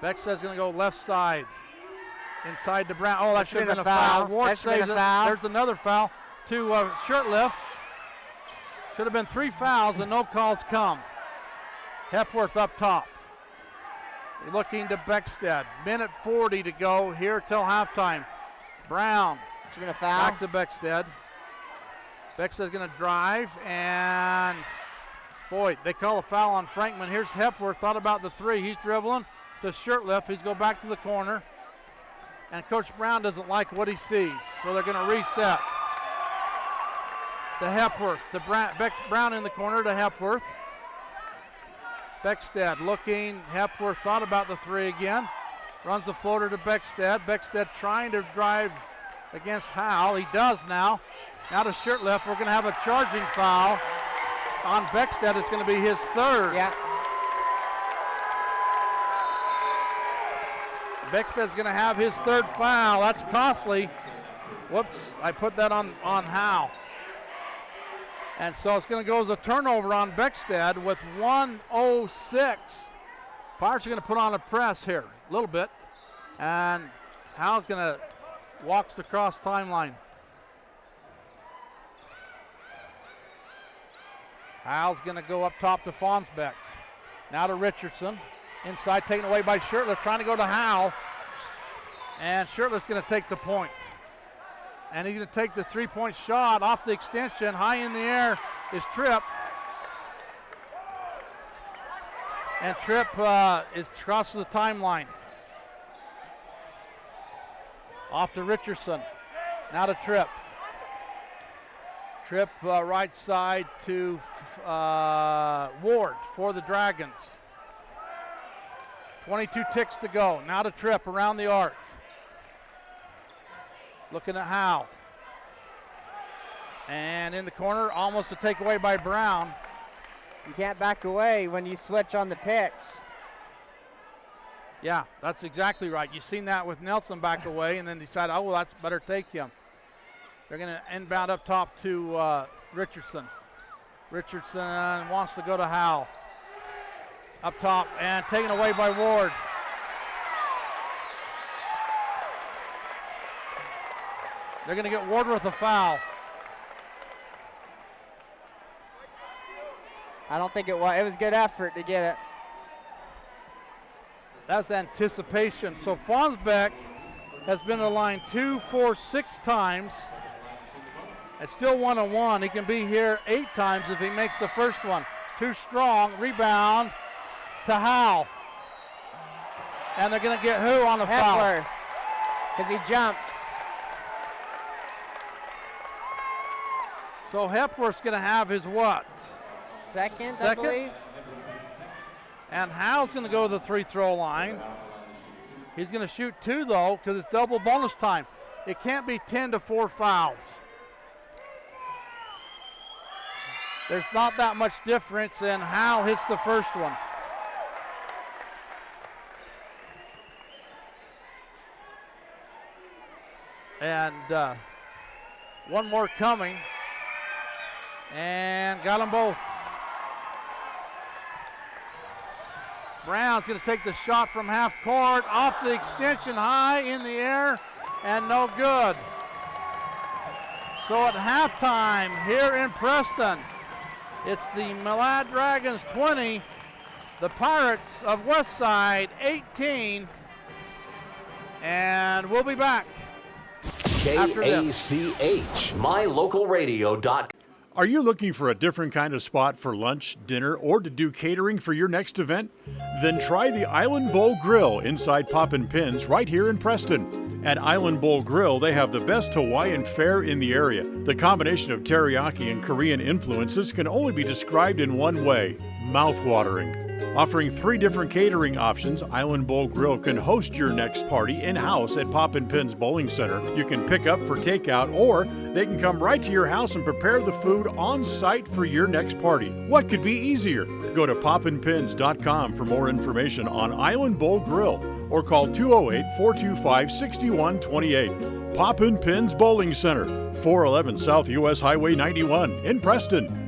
Beckstead's going to go left side. Inside to Brown. Oh, that should have been a foul. Ward saves it. There's another foul to Shirtlift. Should have been 3 fouls and no calls come. Hepworth up top. Looking to Beckstead. Minute 40 to go here till halftime. Brown. Should have been a foul. Back to Beckstead. Beckstead's going to drive, and boy, they call a foul on Frankman. Here's Hepworth, thought about the 3. He's dribbling to Shirtlift. He's going back to the corner, and Coach Brown doesn't like what he sees, so they're going to reset. To Hepworth, to Brown in the corner to Hepworth. Beckstead looking, Hepworth thought about the 3 again. Runs the floater to Beckstead. Beckstead trying to drive against Howell. He does now. Now to Shirtlift. We're going to have a charging foul on Beckstead. It's going to be his third. Yeah. Beckstead's going to have his third foul. That's costly. Whoops, I put that on Howell. And so it's going to go as a turnover on Beckstead with 1:06. Pirates are going to put on a press here a little bit. And Howell's going to walks the cross timeline. Howell's going to go up top to Fonsbeck. Now to Richardson. Inside taken away by Shirtlift, trying to go to Howell. And Shirtlift's going to take the point. And he's going to take the 3-point shot off the extension. High in the air is Tripp. And Tripp is crosses the timeline. Off to Richardson. Now to Tripp. Tripp right side to Ward for the Dragons. 22 ticks to go. Now to Tripp around the arc. Looking at Howell. And in the corner, almost a takeaway by Brown. You can't back away when you switch on the picks. Yeah, that's exactly right. You've seen that with Nelson back away and then decide, oh, well, that's better take him. They're going to inbound up top to Richardson. Richardson wants to go to Howell. Up top and taken away by Ward. They're going to get Ward with a foul. I don't think it was. It was good effort to get it. That's anticipation. So Fonsbeck has been in the line 2, 4, 6 times. It's still 1-1. He can be here 8 times if he makes the first one. Too strong. Rebound to Howell. And they're going to get who on the foul? Hepworth, because he jumped. So Hepworth's going to have his what? Second, I believe. And Howell's going to go to the free throw line. He's going to shoot 2 though, because it's double bonus time. It can't be 10-4 fouls. There's not that much difference, and Howell hits the first one. And one more coming. And got them both. Brown's going to take the shot from half court, off the extension, high in the air, and no good. So at halftime here in Preston, it's the Malad Dragons 20, the Pirates of Westside 18, and we'll be back. KACH, mylocalradio.com. Are you looking for a different kind of spot for lunch, dinner, or to do catering for your next event? Then try the Island Bowl Grill inside Poppin' Pins right here in Preston. At Island Bowl Grill, they have the best Hawaiian fare in the area. The combination of teriyaki and Korean influences can only be described in one way: mouth-watering. Offering 3 different catering options, Island Bowl Grill can host your next party in-house at Poppin' Pins Bowling Center. You can pick up for takeout, or they can come right to your house and prepare the food on site for your next party. What could be easier? Go to poppinpins.com for more information on Island Bowl Grill, or call 208-425-6128. Poppin' Pins Bowling Center, 411 South US Highway 91 in Preston.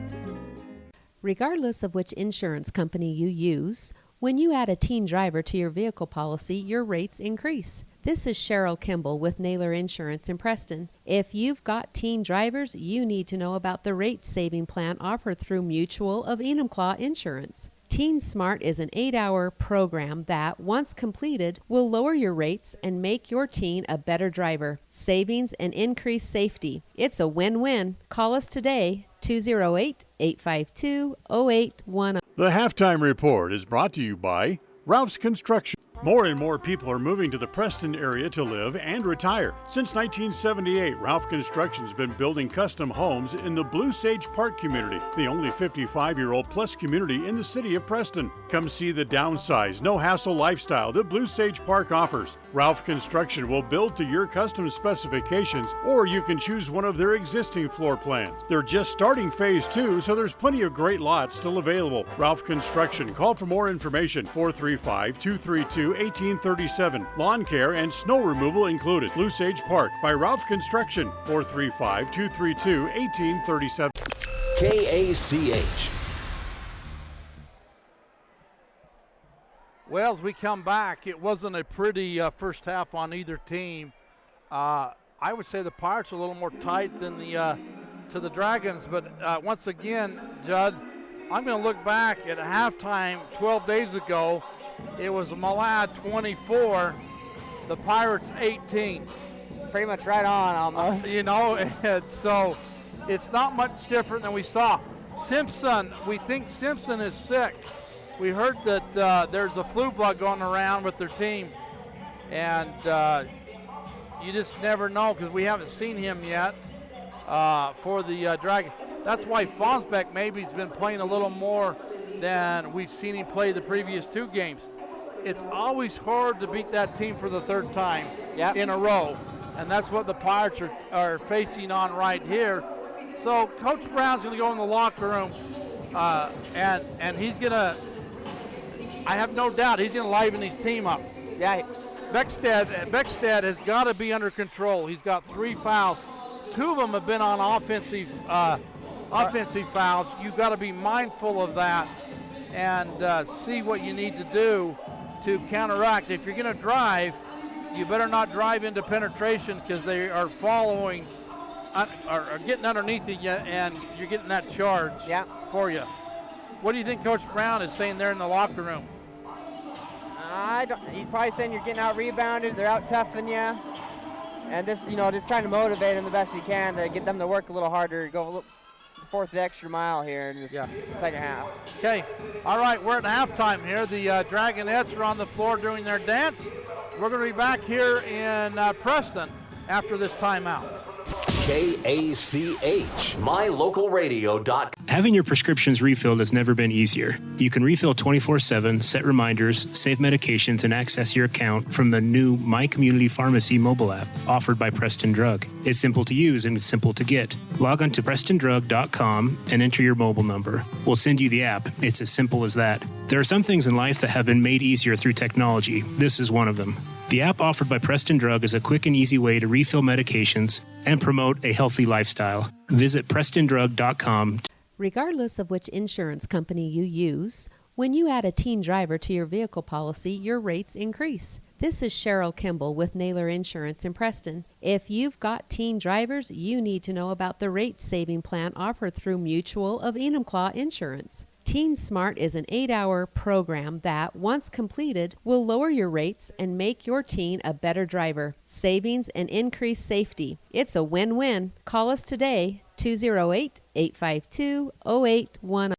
Regardless of which insurance company you use, when you add a teen driver to your vehicle policy, your rates increase. This is Cheryl Kimball with Naylor Insurance in Preston. If you've got teen drivers, you need to know about the rate-saving plan offered through Mutual of Enumclaw Insurance. Teen Smart is an 8-hour program that, once completed, will lower your rates and make your teen a better driver. Savings and increased safety. It's a win-win. Call us today, 208-852-0810. The Halftime Report is brought to you by Ralph's Construction. More and more people are moving to the Preston area to live and retire. Since 1978, Ralph Construction's been building custom homes in the Blue Sage Park community, the only 55-year-old plus community in the city of Preston. Come see the downsized, no-hassle lifestyle that Blue Sage Park offers. Ralph Construction will build to your custom specifications, or you can choose one of their existing floor plans. They're just starting phase 2, so there's plenty of great lots still available. Ralph Construction. Call for more information, 435-232-1837. Lawn care and snow removal included. Blue Sage Park by Ralph Construction, 435-232-1837. KACH. Well, as we come back, it wasn't a pretty first half on either team. I would say the Pirates are a little more tight than the to the Dragons, but once again, Judd, I'm going to look back at halftime 12 days ago. It was Malad 24, the Pirates 18. Pretty much right on almost. So it's not much different than we saw. Simpson, we think Simpson is sick. We heard that there's a flu bug going around with their team, and you just never know because we haven't seen him yet for the Dragon. That's why Fonsbeck maybe has been playing a little more than we've seen him play the previous 2 games. It's always hard to beat that team for the 3rd time in a row, and that's what the Pirates are facing on right here. So Coach Brown's going to go in the locker room, and he's going to, I have no doubt, he's going to liven his team up. Yeah. Beckstead has got to be under control. He's got 3 fouls. 2 of them have been on offensive fouls. You've got to be mindful of that and see what you need to do to counteract. If you're going to drive, you better not drive into penetration because they are following, are getting underneath you, and you're getting that charge for you. What do you think Coach Brown is saying there in the locker room? He's probably saying you're getting out rebounded, they're out toughing you, and just trying to motivate them the best you can to get them to work a little harder, go forth the extra mile here in the second half. Okay, all right, we're at halftime here. The Dragonettes are on the floor doing their dance. We're going to be back here in Preston after this timeout. KACH, mylocalradio.com. Having your prescriptions refilled has never been easier. You can refill 24/7, set reminders, save medications, and access your account from the new My Community Pharmacy mobile app offered by Preston Drug. It's simple to use and it's simple to get. Log on to PrestonDrug.com and enter your mobile number. We'll send you the app. It's as simple as that. There are some things in life that have been made easier through technology. This is one of them. The app offered by Preston Drug is a quick and easy way to refill medications and promote a healthy lifestyle. Visit PrestonDrug.com. Regardless of which insurance company you use, when you add a teen driver to your vehicle policy, your rates increase. This is Cheryl Kimball with Naylor Insurance in Preston. If you've got teen drivers, you need to know about the rate-saving plan offered through Mutual of Enumclaw Insurance. Teen Smart is an 8-hour program that, once completed, will lower your rates and make your teen a better driver. Savings and increased safety. It's a win-win. Call us today, 208-852-0810.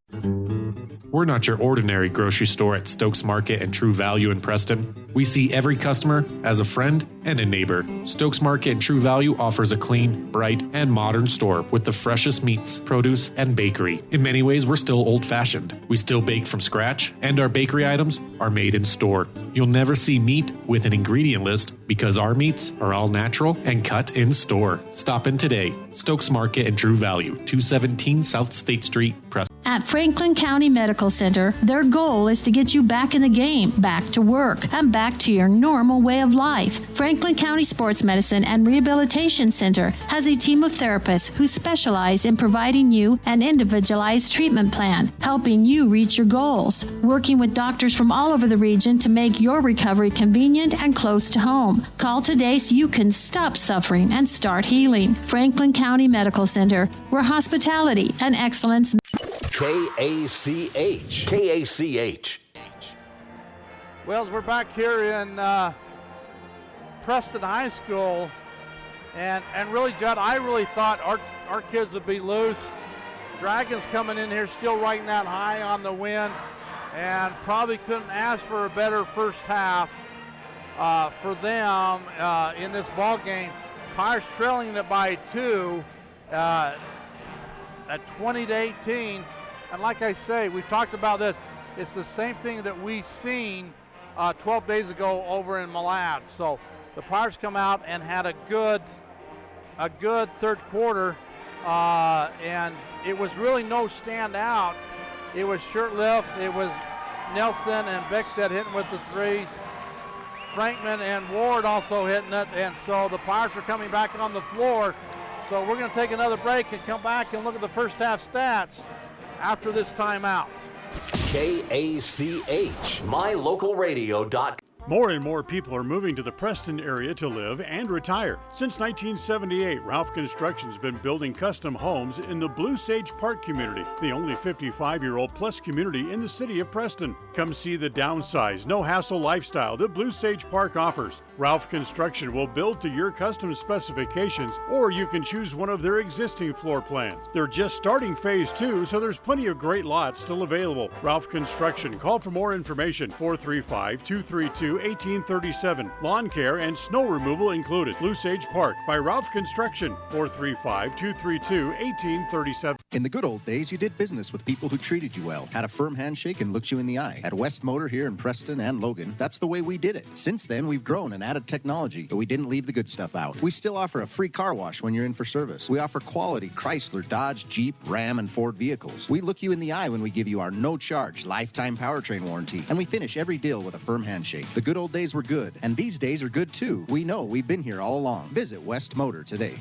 We're not your ordinary grocery store at Stokes Market and True Value in Preston. We see every customer as a friend and a neighbor. Stokes Market and True Value offers a clean, bright, and modern store with the freshest meats, produce, and bakery. In many ways, we're still old-fashioned. We still bake from scratch, and our bakery items are made in store. You'll never see meat with an ingredient list because our meats are all natural and cut in store. Stop in today. Stokes Market and True Value, 217 South State Street, Preston. At Franklin County Medical Center, their goal is to get you back in the game, back to work, and back to your normal way of life. Franklin County Sports Medicine and Rehabilitation Center has a team of therapists who specialize in providing you an individualized treatment plan, helping you reach your goals, working with doctors from all over the region to make your recovery convenient and close to home. Call today so you can stop suffering and start healing. Franklin County Medical Center, where hospitality and excellence. KACH. KACH. Well, we're back here in Preston High School, and really, Judd, I really thought our kids would be loose. Dragons coming in here still riding that high on the wind, and probably couldn't ask for a better first half for them in this ball game. Pirates trailing it by 2 at 20-18. And like I say, we've talked about this. It's the same thing that we seen 12 days ago over in Malad. So the Pirates come out and had a good third quarter, and it was really no standout. It was Shirtlift, it was Nelson and Beckstead hitting with the threes. Frankman and Ward also hitting it, and so the Pirates are coming back on the floor. So we're going to take another break and come back and look at the first half stats after this timeout. KACH, mylocalradio.com. More and more people are moving to the Preston area to live and retire. Since 1978, Ralph Construction's been building custom homes in the Blue Sage Park community, the only 55-year-old plus community in the city of Preston. Come see the downsize, no-hassle lifestyle that Blue Sage Park offers. Ralph Construction will build to your custom specifications, or you can choose one of their existing floor plans. They're just starting phase 2, so there's plenty of great lots still available. Ralph Construction. Call for more information, 435-232-1837. Lawn care and snow removal included. Blue Sage Park by Ralph Construction, 435-232-1837. In the good old days, you did business with people who treated you well, had a firm handshake, and looked you in the eye. At West Motor here in Preston and Logan, that's the way we did it. Since then, we've grown and added technology, but we didn't leave the good stuff out. We still offer a free car wash when you're in for service. We offer quality Chrysler, Dodge, Jeep, Ram, and Ford vehicles. We look you in the eye when we give you our no-charge lifetime powertrain warranty, and we finish every deal with a firm handshake. The good old days were good, and these days are good too. We know we've been here all along. Visit West Motor today.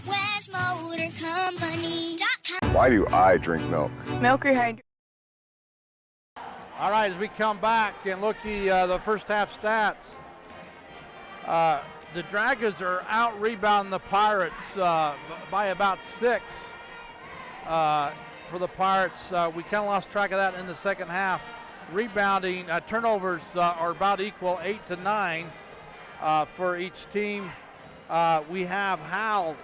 WestMotorCompany.com. Why do I drink milk? Milk rehydrate. All right, as we come back and look at the first half stats, the Dragons are out rebounding the Pirates by about 6 for the Pirates. We kind of lost track of that in the second half. Rebounding turnovers are about equal, 8 to 9 for each team. We have Howell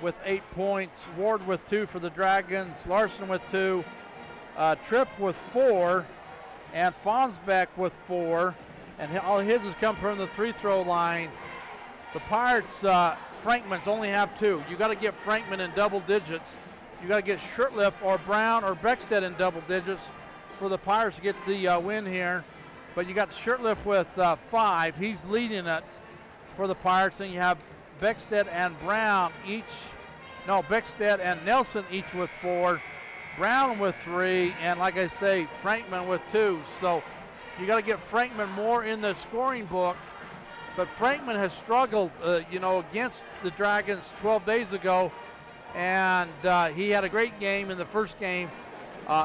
with 8 points, Ward with 2 for the Dragons, Larson with 2, Tripp with 4, and Fonsbeck with 4, and all his has come from the free throw line. The Pirates, Frankman's only have 2. You got to get Frankman in double digits. You got to get Shirtliff or Brown or Beckstead in double digits for the Pirates to get the win here. But you got Shirtliff with 5. He's leading it for the Pirates. And you have Beckstead and Brown Beckstead and Nelson each with 4. Brown with 3. And like I say, Frankman with 2. So You got to get Frankman more in the scoring book. But Frankman has struggled, against the Dragons 12 days ago. And he had a great game in the first game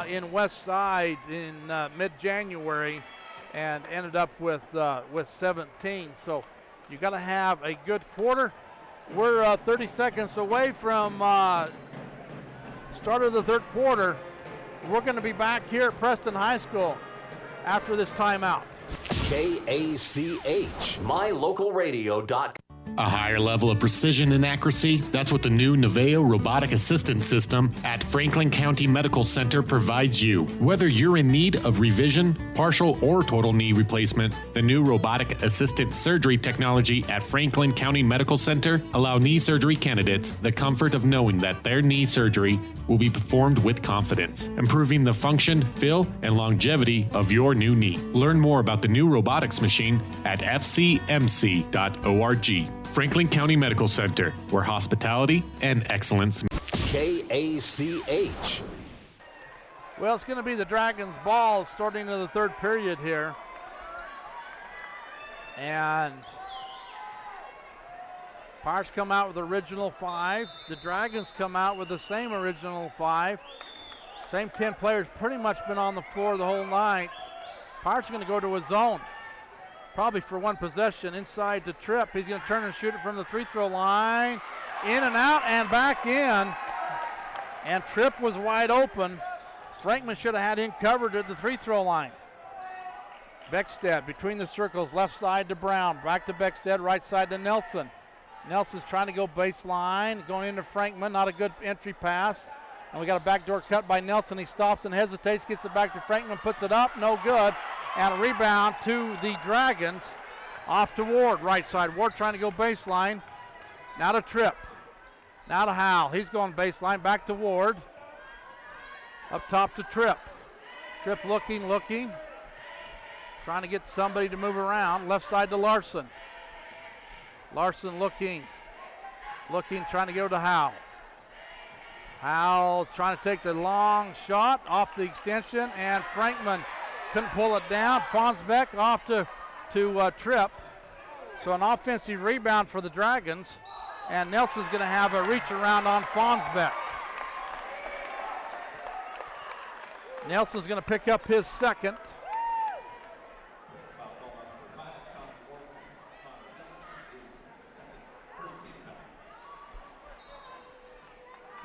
in West Side in mid-January and ended up with 17. So you got to have a good quarter. We're 30 seconds away from start of the third quarter. We're going to be back here at Preston High School after this timeout. KACH, mylocalradio.com. A higher level of precision and accuracy, that's what the new Naveo Robotic Assistance System at Franklin County Medical Center provides you. Whether you're in need of revision, partial or total knee replacement, the new robotic assisted surgery technology at Franklin County Medical Center allow knee surgery candidates the comfort of knowing that their knee surgery will be performed with confidence, improving the function, feel, and longevity of your new knee. Learn more about the new robotics machine at fcmc.org. Franklin County Medical Center, where hospitality and excellence. KACH. Well, it's going to be the Dragons' ball starting in the third period here. And Pirates come out with original 5. The Dragons come out with the same original 5. Same 10 players pretty much been on the floor the whole night. Pirates are going to go to a zone. Probably for one possession inside to Tripp. He's going to turn and shoot it from the free throw line. In and out and back in. And Tripp was wide open. Frankman should have had him covered at the free throw line. Beckstead between the circles, left side to Brown. Back to Beckstead, right side to Nelson. Nelson's trying to go baseline, going into Frankman. Not a good entry pass. And we got a backdoor cut by Nelson. He stops and hesitates, gets it back to Frankman, puts it up, no good. And a rebound to the Dragons. Off to Ward, right side. Ward trying to go baseline. Now to Tripp. Now to Howell. He's going baseline. Back to Ward. Up top to Tripp. Tripp looking. Trying to get somebody to move around. Left side to Larson. Larson looking, trying to go to Howell. Howell trying to take the long shot off the extension, and Frankman couldn't pull it down. Fonsbeck off to Tripp. So an offensive rebound for the Dragons, and Nelson's going to have a reach around on Fonsbeck. Nelson's going to pick up his second.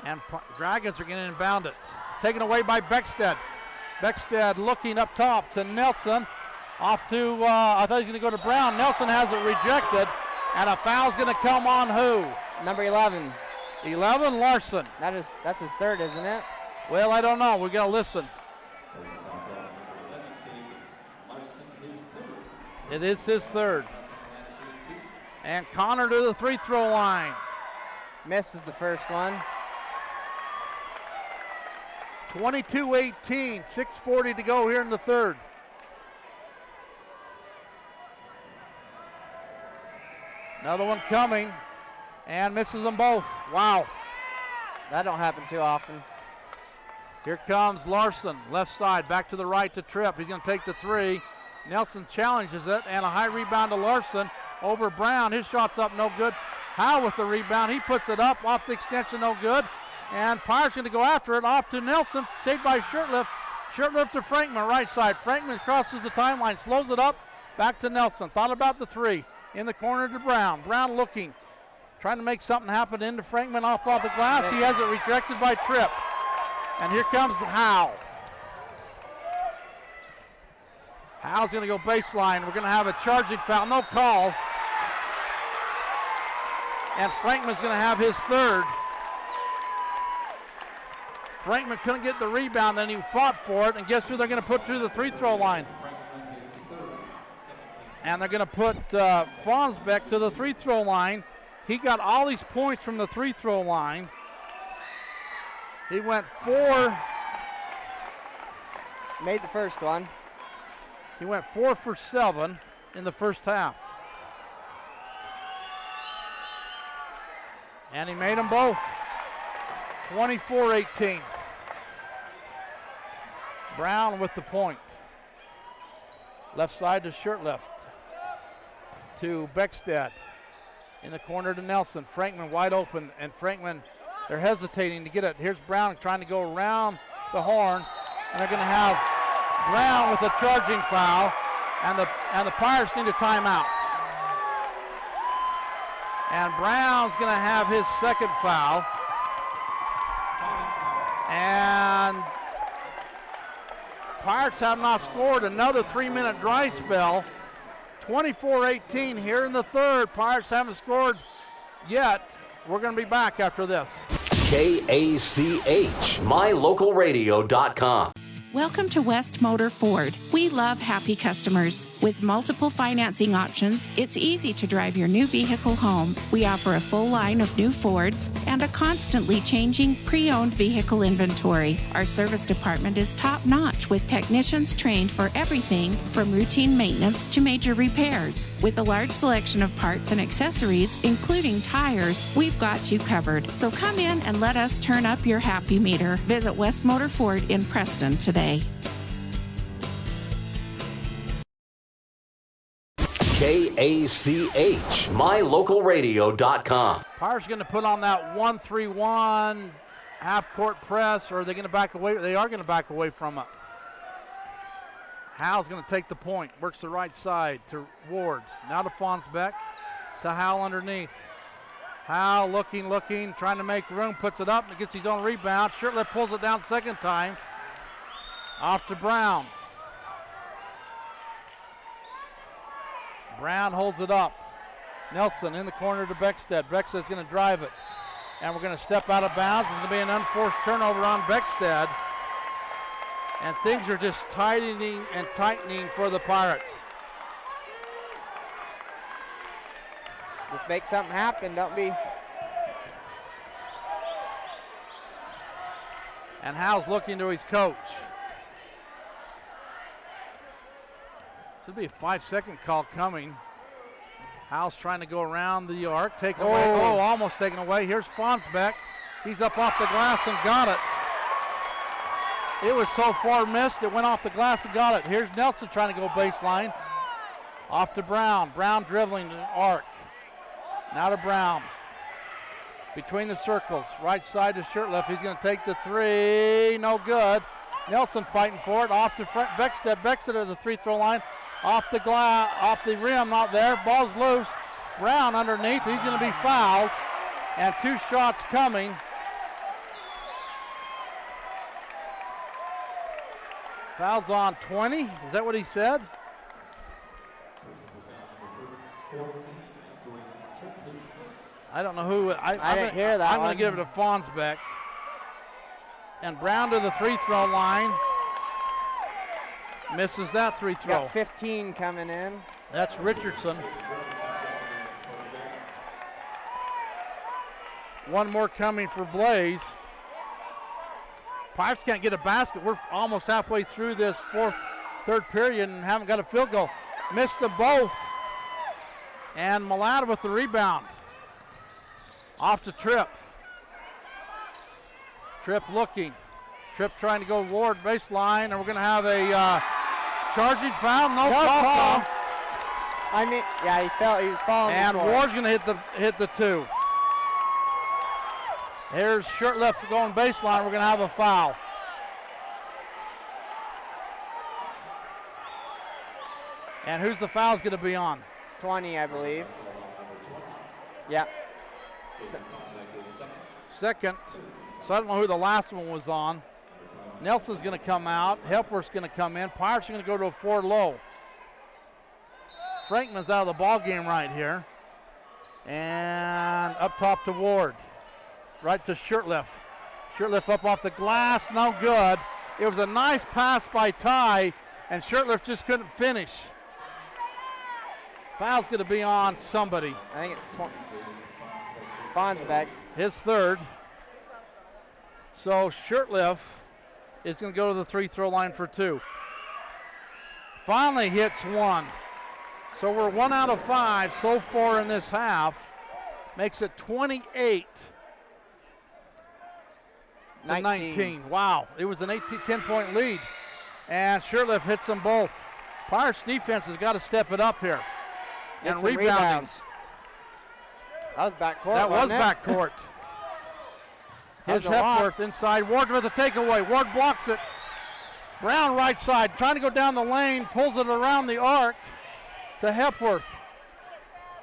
And Dragons are going to inbound it. Taken away by Beckstead. Beckstead looking up top to Nelson. Off to, I thought he was going to go to Brown. Nelson has it rejected. And a foul's going to come on who? Number 11. 11, Larson. That's his third, isn't it? Well, I don't know. We're going to listen. It is his third. And Connor to the free throw line. Misses the first one. 22-18, 6:40 to go here in the third. Another one coming, and misses them both. Wow. That don't happen too often. Here comes Larson, left side, back to the right to Tripp. He's going to take the three. Nelson challenges it, and a high rebound to Larson over Brown. His shot's up, no good. Howe with the rebound. He puts it up, off the extension, no good. And Pirates going to go after it, off to Nelson, saved by Shirtlift. Shirtlift to Frankman, right side. Frankman crosses the timeline, slows it up, back to Nelson. Thought about the three. In the corner to Brown. Brown looking, trying to make something happen into Frankman off the glass. He has it rejected by Tripp. And here comes Howe. Howe's going to go baseline. We're going to have a charging foul, no call. And Frankman's going to have his third. Frankman couldn't get the rebound, then he fought for it, and guess who they're going to put through the free throw line? And they're going to put Fonsbeck to the free throw line. He got all these points from the free throw line. He went 4. Made the first one. He went 4 for 7 in the first half. And he made them both. 24-18. Brown with the point. Left side to Shirtlift. To Beckstead. In the corner to Nelson. Frankman wide open, and Frankman, they're hesitating to get it. Here's Brown trying to go around the horn, and they're going to have Brown with a charging foul, and the Pirates need a timeout. And Brown's going to have his second foul. And Pirates have not scored. Another 3-minute dry spell. 24-18 here in the third. Pirates haven't scored yet. We're going to be back after this. KACH, mylocalradio.com. Welcome to West Motor Ford. We love happy customers. With multiple financing options, it's easy to drive your new vehicle home. We offer a full line of new Fords and a constantly changing pre-owned vehicle inventory. Our service department is top-notch with technicians trained for everything from routine maintenance to major repairs. With a large selection of parts and accessories, including tires, we've got you covered. So come in and let us turn up your happy meter. Visit West Motor Ford in Preston today. KACH, mylocalradio.com. Pirates going to put on that 1-3-1 half-court press, or are they going to back away? They are going to back away from it. Hal's going to take the point. Works the right side to Ward. Now to Fonsbeck. To Hal underneath. Hal looking, trying to make room, puts it up and gets his own rebound. Shirtlift pulls it down second time. Off to Brown. Brown holds it up. Nelson in the corner to Beckstead. Beckstead's going to drive it. And we're going to step out of bounds. It's going to be an unforced turnover on Beckstead. And things are just tightening for the Pirates. Just make something happen, don't be. And Hal's looking to his coach. Should be a 5-second call coming. Hal's trying to go around the arc, take away. Oh, almost taken away. Here's Fonsbeck. He's up off the glass and got it. It was so far missed, it went off the glass and got it. Here's Nelson trying to go baseline. Off to Brown. Brown dribbling to the arc. Now to Brown. Between the circles. Right side to Shirtlift. He's going to take the three. No good. Nelson fighting for it. Off to Beckstead. Beckstead to the free-throw line. Off the glass, off the rim, not there. Ball's loose. Brown underneath. He's going to be fouled. And 2 shots coming. Foul's on 20. Is that what he said? I don't know who. I didn't hear that. I'm going to give it to Fonsbeck. And Brown to the free-throw line. Misses that free throw. Got 15 coming in. That's Richardson. One more coming for Blaze. Pirates can't get a basket. We're almost halfway through this third period and haven't got a field goal. Missed them both. And Malata with the rebound. Off to Tripp. Tripp looking. Tripp trying to go Ward baseline, and we're going to have a charging foul. No call. I mean, yeah, he fell. He was falling. And Ward's going to hit the 2. Here's Shirtlift going baseline. We're going to have a foul. And who's the foul's going to be on? 20, I believe. Yeah. Second. So I don't know who the last one was on. Nelson's going to come out. Helper's going to come in. Pirates are going to go to a 4 low. Frankman's out of the ball game right here. And up top to Ward. Right to Shirtlift. Shirtlift up off the glass. No good. It was a nice pass by Ty, and Shirtlift just couldn't finish. Foul's going to be on somebody. I think it's 20. Fonsbeck. His third. So Shirtlift is going to go to the free-throw line for 2. Finally hits 1. So we're 1 out of 5 so far in this half. Makes it 28 to 19. Wow, it was an 10-point lead. And Shirtlift hits them both. Pirates defense has got to step it up here. Get And some rebounding. rebounds. That was backcourt. That was wasn't it? backcourt. Here's That was a lot. Hepworth inside. Ward with the takeaway. Ward blocks it. Brown right side, trying to go down the lane, pulls it around the arc to Hepworth.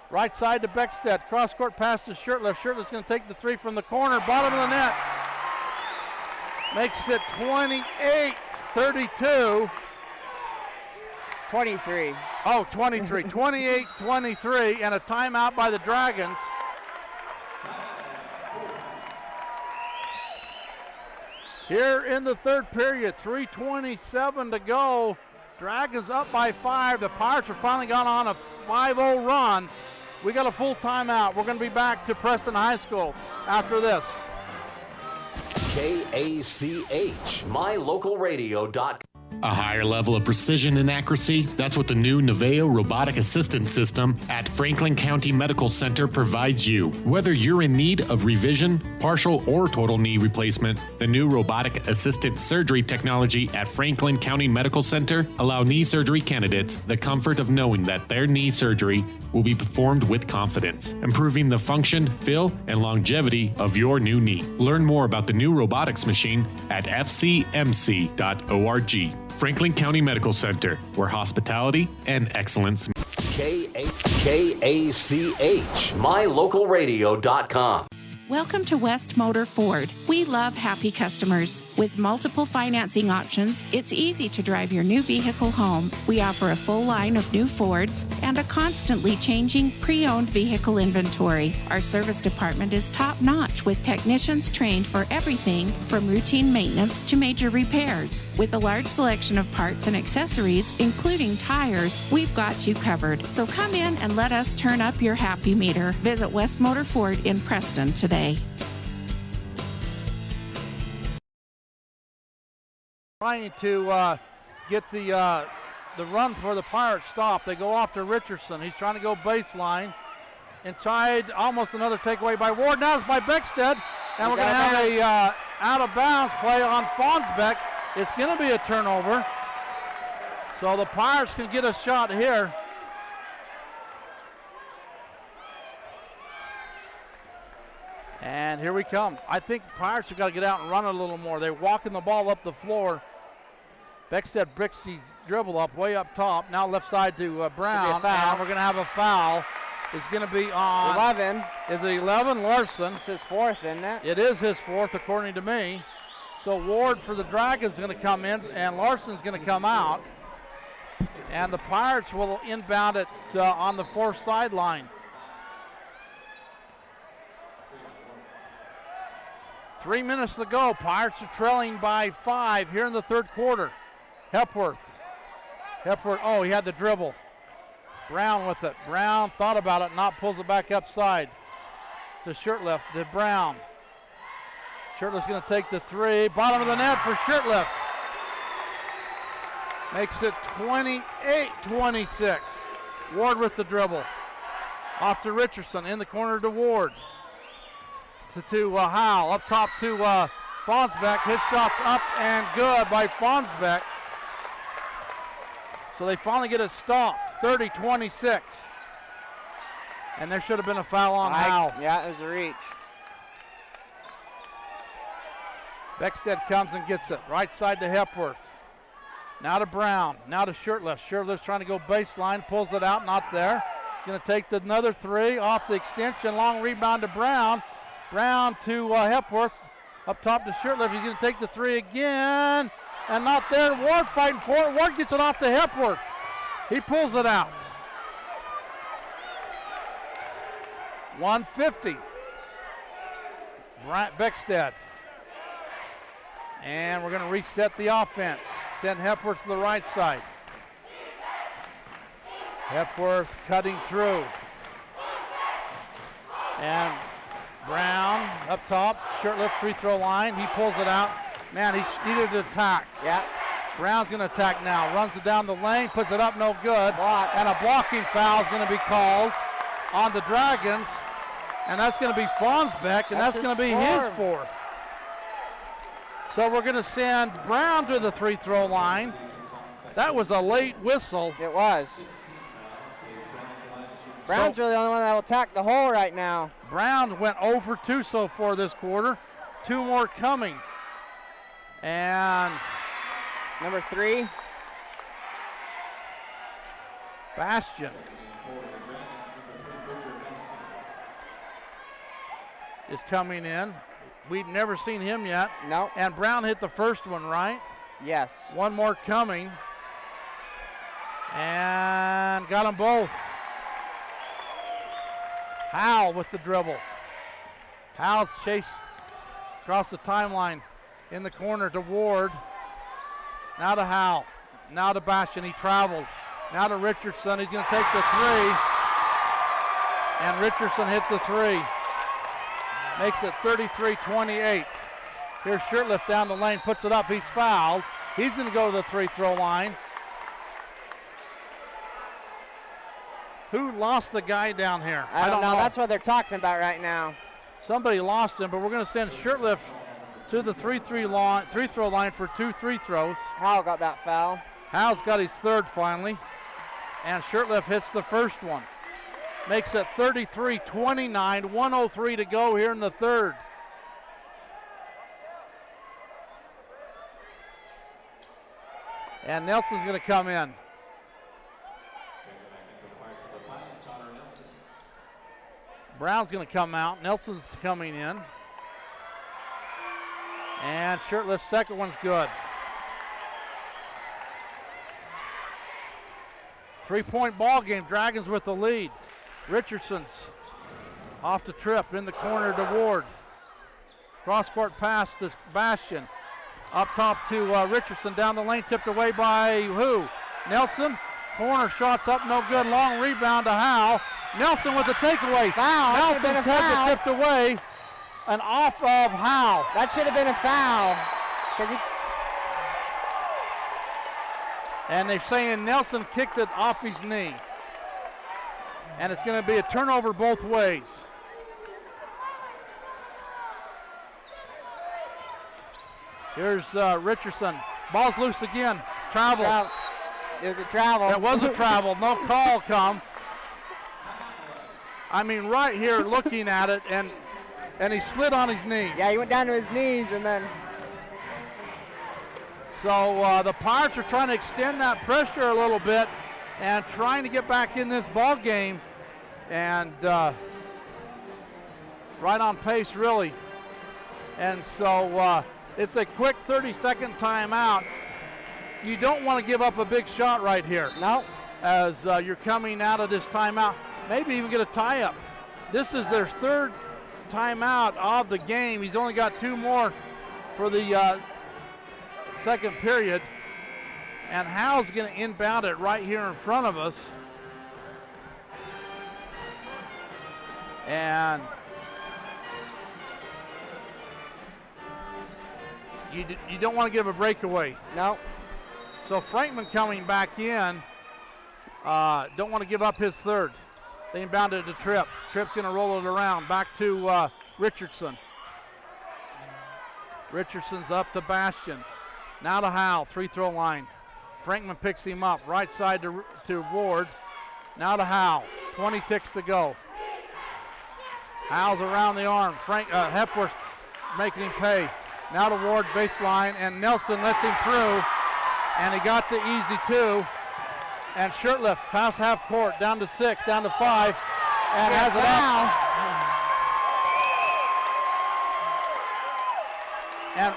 Right side to Beckstead. Cross court pass to Shirtliff. Shirtliff's going to take the three from the corner, bottom of the net. Makes it 28-32. 23. Oh, 23. 28-23, and a timeout by the Dragons. Here in the third period, 3:27 to go. Dragons up by 5. The Pirates have finally gone on a 5-0 run. We got a full timeout. We're going to be back to Preston High School after this. KACH, mylocalradio.com. A higher level of precision and accuracy, that's what the new Naveo Robotic Assistance System at Franklin County Medical Center provides you. Whether you're in need of revision, partial or total knee replacement, the new robotic assisted surgery technology at Franklin County Medical Center allow knee surgery candidates the comfort of knowing that their knee surgery will be performed with confidence, improving the function, feel, and longevity of your new knee. Learn more about the new robotics machine at fcmc.org. Franklin County Medical Center, where hospitality and excellence. KACH, mylocalradio.com. Welcome to West Motor Ford. We love happy customers. With multiple financing options, it's easy to drive your new vehicle home. We offer a full line of new Fords and a constantly changing pre-owned vehicle inventory. Our service department is top-notch with technicians trained for everything from routine maintenance to major repairs. With a large selection of parts and accessories, including tires, we've got you covered. So come in and let us turn up your happy meter. Visit West Motor Ford in Preston today. Trying to get the run for the Pirates stop. They go off to Richardson. He's trying to go baseline. Inside, almost another takeaway by Ward. Now it's by Beckstead. And we're going to have a out-of-bounds play on Fonsbeck. It's going to be a turnover. So the Pirates can get a shot here. And here we come. I think Pirates have got to get out and run a little more. They're walking the ball up the floor. Beckstead bricks his dribble up, way up top. Now left side to Brown. And we're going to have a foul. It's going to be on 11. Is it 11? Larson. It's his fourth, isn't it? It is his fourth, according to me. So Ward for the Dragons is going to come in, and Larson's going to come out. And the Pirates will inbound it on the fourth sideline. 3 minutes to go. Pirates are trailing by 5 here in the third quarter. Hepworth. Oh, he had the dribble. Brown with it. Brown thought about it, not pulls it back upside to Shirtliff, to Brown. Shirtliff's going to take the three. Bottom of the net for Shirtliff. Makes it 28-26. Ward with the dribble. Off to Richardson, in the corner to Ward. To Howell, up top to Fonsbeck. His shot's up and good by Fonsbeck. So they finally get it stopped, 30-26. And there should have been a foul on Howell. Yeah, it was a reach. Beckstead comes and gets it. Right side to Hepworth. Now to Brown. Now to Shirtliff. Shirtliff's trying to go baseline. Pulls it out. Not there. He's going to take another three off the extension. Long rebound to Brown. Brown to Hepworth. Up top to Shirtliff. He's going to take the three again. And not there. Ward fighting for it. Ward gets it off to Hepworth. He pulls it out. 150. Beckstead. And we're going to reset the offense. Send Hepworth to the right side. Hepworth cutting through. And Brown up top. Shirtliff free throw line. He pulls it out. Man, he needed to attack. Yeah. Brown's going to attack now. Runs it down the lane. Puts it up. No good. And a blocking foul is going to be called on the Dragons. And that's going to be Fonsbeck. And that's going to be his fourth. So we're going to send Brown to the free throw line. That was a late whistle. It was. Brown's really the only one that will attack the hole right now. Brown went 0 for 2 so far this quarter. 2 more coming. And number 3. Bastion is coming in. We've never seen him yet. No. And Brown hit the first one, right? Yes. 1 more coming. And got them both. Howell with the dribble. Howell's chased across the timeline in the corner to Ward. Now to Howell. Now to Bastion. He traveled. Now to Richardson. He's going to take the 3. And Richardson hit the 3. Makes it 33-28. Here's Shirtliff down the lane. Puts it up. He's fouled. He's going to go to the free-throw line. Who lost the guy down here? I don't know. That's what they're talking about right now. Somebody lost him, but we're going to send Shirtliff to the free-throw line for 2 free throws. Howell got that foul. Howell's got his 3rd finally. And Shirtliff hits the first one. Makes it 33-29, 1:03 to go here in the 3rd. And Nelson's going to come in. Brown's going to come out. Nelson's coming in. And Shirtliff's second one's good. 3-point ball game. Dragons with the lead. Richardson's off the trip in the corner to Ward. Cross-court pass to Bastion. Up top to Richardson. Down the lane. Tipped away by who? Nelson. Corner shots up. No good. Long rebound to Howe. Nelson with the takeaway. Foul. Nelson has it tipped away and off of Howe. That should have been a foul. And they're saying Nelson kicked it off his knee. And it's going to be a turnover both ways. Here's Richardson. Ball's loose again. Travel. It was a travel. It was a travel. No call come. I mean, right here looking at it, and he slid on his knees. Yeah, he went down to his knees and then. So the Pirates are trying to extend that pressure a little bit and trying to get back in this ball game. And right on pace, really. And so it's a quick 30-second timeout. You don't want to give up a big shot right here. No. As you're coming out of this timeout. Maybe even get a tie-up. This is their 3rd timeout of the game. He's only got 2 more for the second period. And Howe's going to inbound it right here in front of us. And you don't want to give a breakaway. No. So Frankman coming back in. Don't want to give up his 3rd. They inbounded to Tripp. Tripp's going to roll it around. Back to Richardson. Richardson's up to Bastion. Now to Howell, free-throw line. Frankman picks him up. Right side to Ward. Now to Howell. 20 ticks to go. Howell's around the arm. Hepworth making him pay. Now to Ward, baseline, and Nelson lets him through. And he got the easy 2. And Shirtliff past half court, down to 6, down to 5, and has it out. And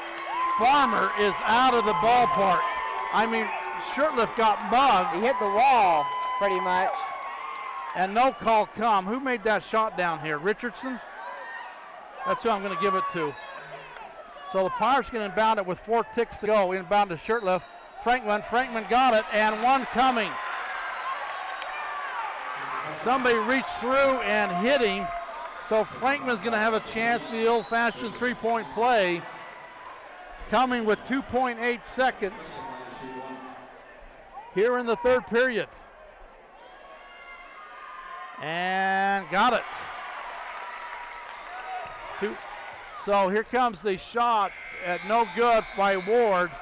Farmer is out of the ballpark. I mean, Shirtliff got mugged. He hit the wall, pretty much. And no call come. Who made that shot down here? Richardson? That's who I'm going to give it to. So the Pirates going to inbound it with 4 ticks to go. Inbound to Shirtliff. Frankman got it, and 1 coming. Somebody reached through and hit him. So Frankman's going to have a chance for the old-fashioned 3-point play. Coming with 2.8 seconds here in the 3rd period. And got it. So here comes the shot at no good by Ward.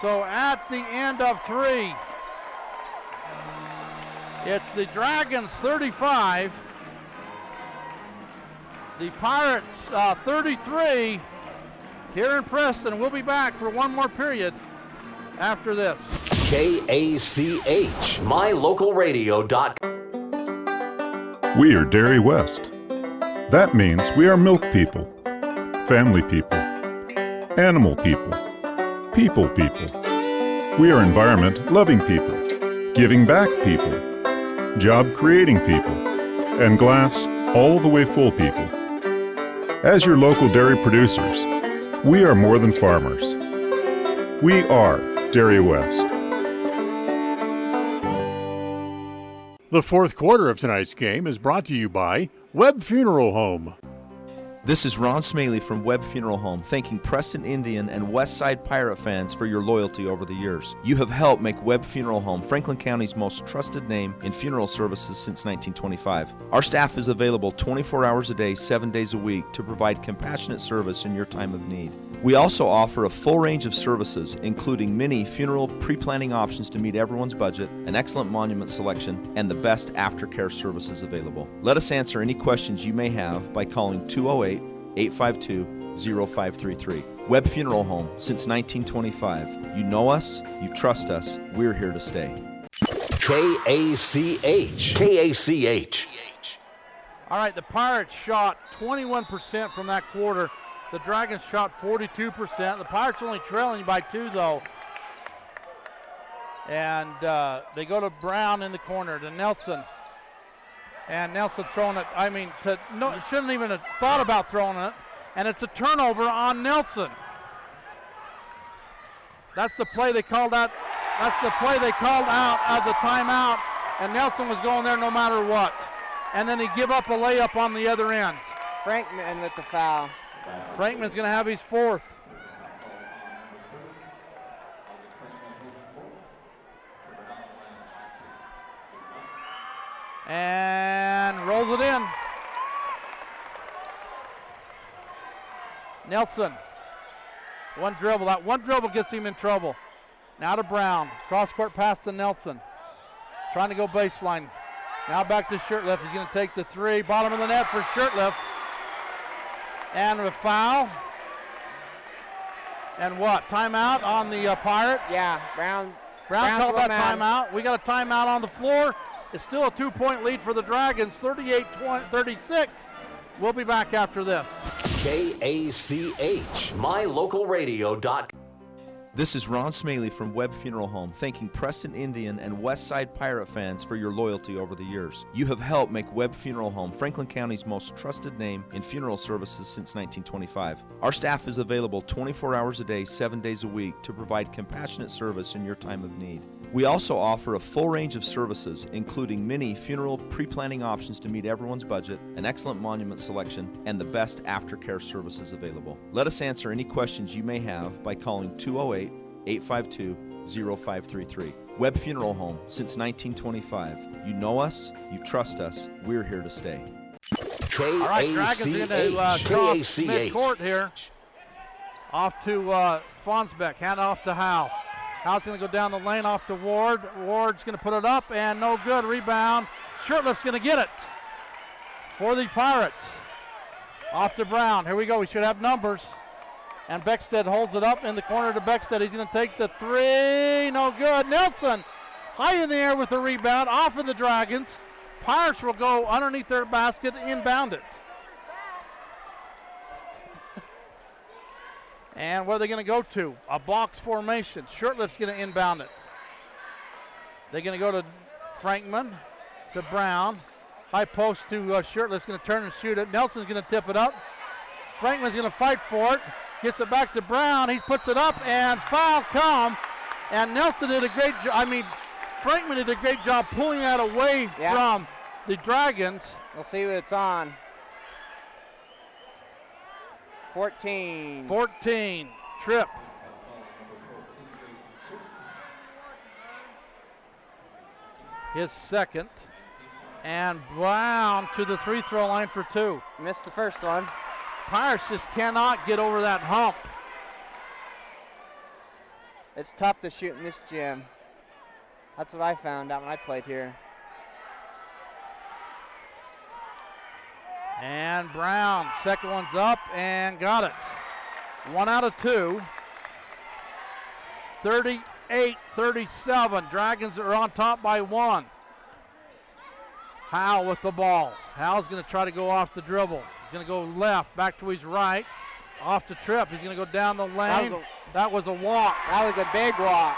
So at the end of 3, it's the Dragons 35, the Pirates 33 here in Preston. We'll be back for one more period after this. KACH, mylocalradio.com. We are Dairy West. That means we are milk people, family people, animal people, people people. We are environment-loving people, giving back people, job-creating people, and glass all the way full people. As your local dairy producers, we are more than farmers. We are Dairy West. The fourth quarter of tonight's game is brought to you by Webb Funeral Home. This is Ron Smaley from Webb Funeral Home, thanking Preston Indian and Westside Pirate fans for your loyalty over the years. You have helped make Webb Funeral Home Franklin County's most trusted name in funeral services since 1925. Our staff is available 24 hours a day, 7 days a week to provide compassionate service in your time of need. We also offer a full range of services, including many funeral pre-planning options to meet everyone's budget, an excellent monument selection, and the best aftercare services available. Let us answer any questions you may have by calling 208-852-0533. Webb Funeral Home, since 1925. You know us, you trust us, we're here to stay. KACH. All right, the Pirates shot 21% from that quarter. The Dragons shot 42%. The Pirates only trailing by 2, though. And they go to Brown in the corner, to Nelson. And Nelson throwing it, shouldn't even have thought about throwing it. And it's a turnover on Nelson. That's the play they called out. That's the play they called out of the timeout. And Nelson was going there no matter what. And then he give up a layup on the other end. Frankman with the foul. Frankman's going to have his 4th. And rolls it in. Nelson. One dribble. That one dribble gets him in trouble. Now to Brown. Cross-court pass to Nelson. Trying to go baseline. Now back to Shirtliff. He's going to take the 3. Bottom of the net for Shirtliff. And a foul. And what? Timeout on the Pirates? Yeah, Brown called that timeout. We got a timeout on the floor. It's still a 2-point lead for the Dragons, 38-36. We'll be back after this. KACH, mylocalradio.com. This is Ron Smaley from Webb Funeral Home, thanking Preston Indian and Westside Pirate fans for your loyalty over the years. You have helped make Webb Funeral Home Franklin County's most trusted name in funeral services since 1925. Our staff is available 24 hours a day, 7 days a week to provide compassionate service in your time of need. We also offer a full range of services, including many funeral pre-planning options to meet everyone's budget, an excellent monument selection, and the best aftercare services available. Let us answer any questions you may have by calling 208-852-0533. Webb Funeral Home, since 1925. You know us, you trust us, we're here to stay. All right, Dragons into cross mid-court here. Off to Fonsbeck, hand off to Howe. Howe's going to go down the lane off to Ward. Ward's going to put it up and no good. Rebound. Shirtliff's going to get it for the Pirates. Off to Brown. Here we go. We should have numbers. And Beckstead holds it up in the corner to Beckstead. He's going to take the 3. No good. Nelson high in the air with the rebound. Off of the Dragons. Pirates will go underneath their basket, inbound it. And where are they going to go to? A box formation. Shirtliff's going to inbound it. They're going to go to Frankman, to Brown. High post to Shirtliff's going to turn and shoot it. Nelson's going to tip it up. Frankman's going to fight for it. Gets it back to Brown. He puts it up and foul come. And Nelson did a great job. Frankman did a great job pulling that away from the Dragons. We'll see what it's on. 14. Tripp. His second. And Brown to the free throw line for 2. Missed the first one. Pirates just cannot get over that hump. It's tough to shoot in this gym. That's what I found out when I played here. And Brown, second one's up and got it. 1 out of 2. 38-37. Dragons are on top by 1. Howell with the ball. Howell's going to try to go off the dribble. He's going to go left, back to his right. Off the trip. He's going to go down the lane. That was a walk. That was a big walk.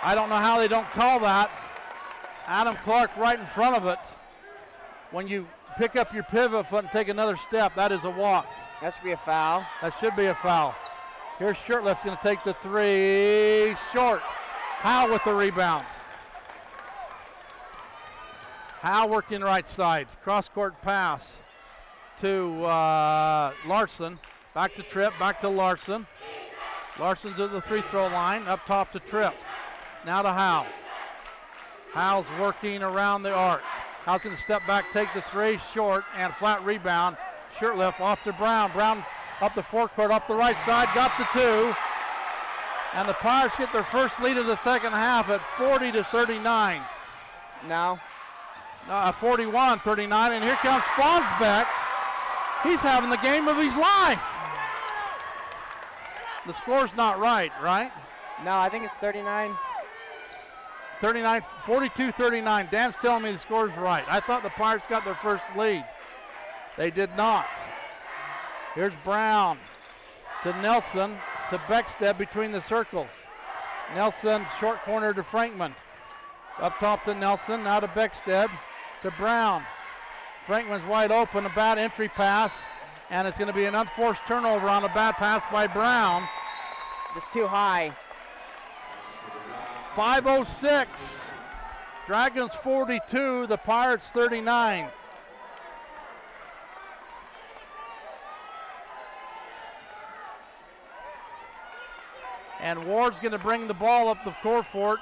I don't know how they don't call that. Adam Clark right in front of it. When you pick up your pivot foot and take another step, that is a walk. That should be a foul. That should be a foul. Here's Shirtliff's going to take the 3. Short. Howe with the rebound. Howe working right side. Cross-court pass to Larson. Back to Tripp, back to Larson. Larson's at the free-throw line, up top to Tripp. Now to Howe. Howe's working around the arc. Howe's going to step back, take the 3, short, and flat rebound. Shirtliff off to Brown. Brown up the forecourt, up the right side, got the 2. And the Pirates get their first lead of the second half at 40-39. Now. 41-39, and here comes Fonsbeck. He's having the game of his life. The score's not right? No, I think it's 39. 42-39. Dan's telling me the score's right. I thought the Pirates got their first lead. They did not. Here's Brown to Nelson to Beckstead between the circles. Nelson short corner to Frankman. Up top to Nelson, now to Beckstead to Brown. Frankman's wide open, a bad entry pass, and it's going to be an unforced turnover on a bad pass by Brown. Just too high. 5:06. Dragons 42, the Pirates 39. And Ward's going to bring the ball up the court for it.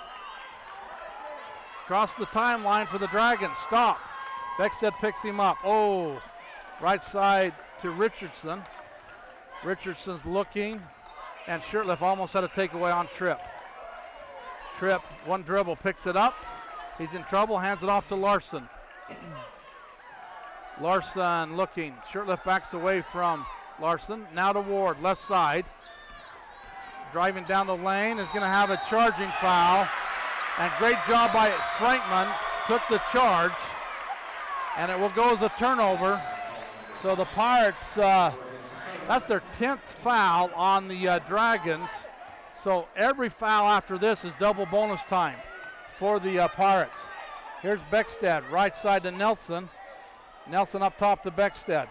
Across the timeline for the Dragons. Stop. Beckstead picks him up. Oh, right side to Richardson. Richardson's looking, and Shirtliff almost had a takeaway on Tripp. Tripp, one dribble, picks it up. He's in trouble, hands it off to Larson. Larson looking. Shirtliff backs away from Larson. Now to Ward, left side. Driving down the lane, is going to have a charging foul. And great job by Frankman, took the charge. And it will go as a turnover. So the Pirates, that's their 10th foul on the Dragons. So every foul after this is double bonus time for the Pirates. Here's Beckstead, right side to Nelson. Nelson up top to Beckstead.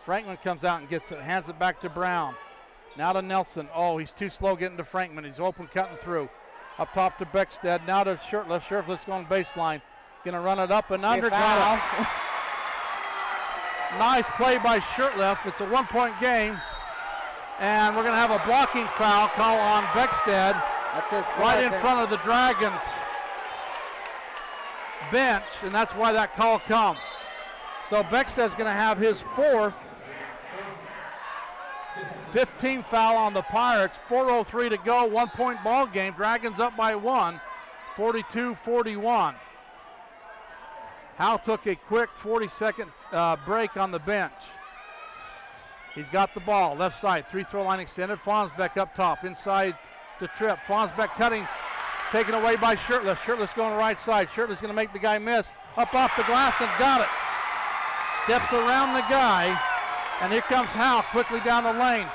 Franklin comes out and gets it, hands it back to Brown. Now to Nelson. Oh, he's too slow getting to Frankman. He's open, cutting through. Up top to Beckstead. Now to Shirtliff. Shirtliff's going baseline. Going to run it up and under. Got it. Nice play by Shirtliff. It's a 1-point game. And we're going to have a blocking foul call on Beckstead. That's his right in front of the Dragons bench, and that's why that call comes. So Beckstead's going to have his 4th 15th foul on the Pirates. 4:03 to go, 1-point ball game. Dragons up by 1, 42-41. Howe took a quick 40-second break on the bench. He's got the ball, left side, free-throw line extended. Fonsbeck up top, inside to Tripp. Fonsbeck cutting, taken away by Shirtliff. Shirtliff's going right side. Shirtliff's going to make the guy miss. Up off the glass and got it. Steps around the guy, and here comes Howe quickly down the lane.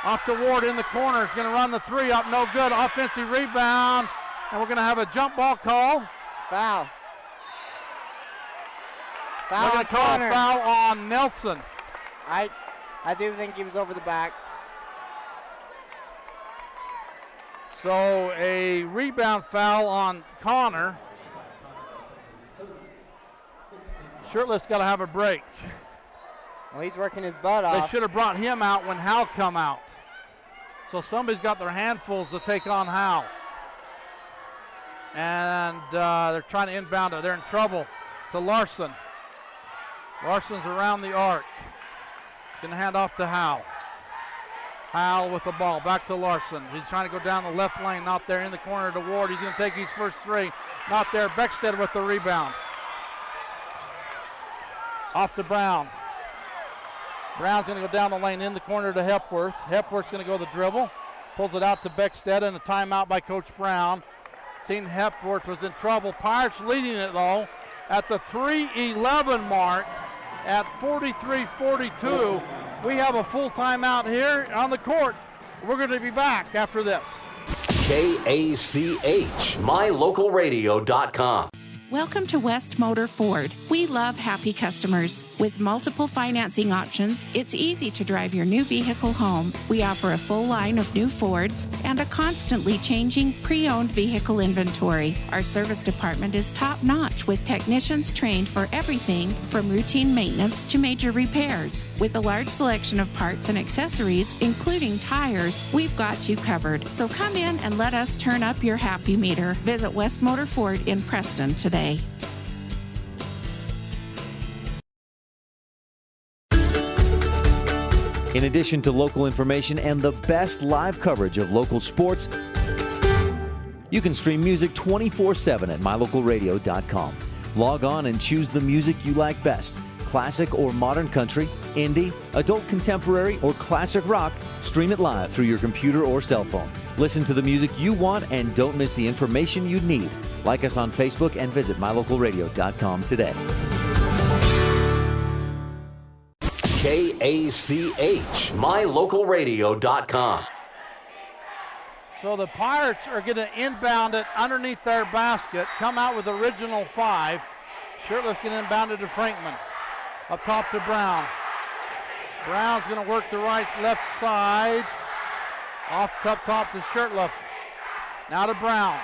Off to Ward in the corner. He's going to run the 3 up, no good. Offensive rebound, and we're going to have a jump ball call. Foul. We're going to call a foul on Nelson. I do think he was over the back. So a rebound foul on Connor. Shirtliff's got to have a break. Well, he's working his butt off. They should have brought him out when Howe come out. So somebody's got their handfuls to take on Howe. And they're trying to inbound it. They're in trouble to Larson. Larson's around the arc. Going to hand off to Howe. Howell with the ball, back to Larson. He's trying to go down the left lane, not there, in the corner to Ward. He's going to take his first three, not there. Beckstead with the rebound. Off to Brown. Brown's going to go down the lane in the corner to Hepworth. Hepworth's going to go the dribble, pulls it out to Beckstead, and a timeout by Coach Brown. Seen Hepworth was in trouble. Pirates leading it though at the 3:11 mark at 43-42. We have a full timeout here on the court. We're going to be back after this. KACH, mylocalradio.com. Welcome to West Motor Ford. We love happy customers. With multiple financing options, it's easy to drive your new vehicle home. We offer a full line of new Fords and a constantly changing pre-owned vehicle inventory. Our service department is top-notch with technicians trained for everything from routine maintenance to major repairs. With a large selection of parts and accessories, including tires, we've got you covered. So come in and let us turn up your happy meter. Visit West Motor Ford in Preston today. In addition to local information and the best live coverage of local sports, you can stream music 24/7 at mylocalradio.com. Log on and choose the music you like best. Classic or modern country, indie, adult contemporary, or classic rock, stream it live through your computer or cell phone. Listen to the music you want and don't miss the information you need. Like us on Facebook and visit mylocalradio.com today. KACH, mylocalradio.com. So the Pirates are going to inbound it underneath their basket, come out with original 5. Shirtless going to inbound it to Frankman. Up top to Brown. Brown's going to work the left side. Off top to Shirtliff. Now to Brown.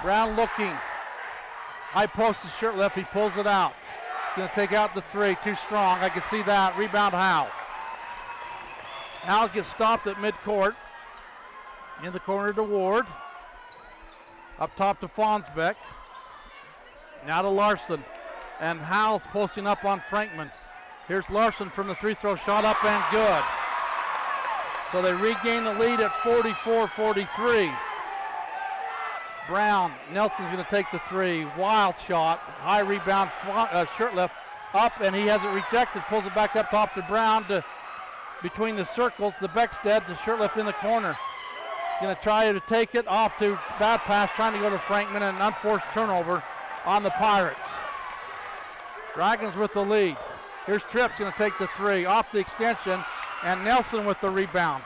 Brown looking. High post to Shirtliff. He pulls it out. He's going to take out the 3. Too strong. I can see that. Rebound Howe. Howe gets stopped at midcourt. In the corner to Ward. Up top to Fonsbeck. Now to Larson. And Howell's posting up on Frankman. Here's Larson from the free throw shot, up and good. So they regain the lead at 44-43. Brown, Nelson's going to take the 3. Wild shot, high rebound, Shirtliff up, and he has it rejected. Pulls it back up top to Brown, to between the circles, the Beckstead to Shirtliff in the corner. Going to try to take it off to bad pass, trying to go to Frankman, and an unforced turnover on the Pirates. Dragons with the lead. Here's Tripp's going to take the 3 off the extension, and Nelson with the rebound.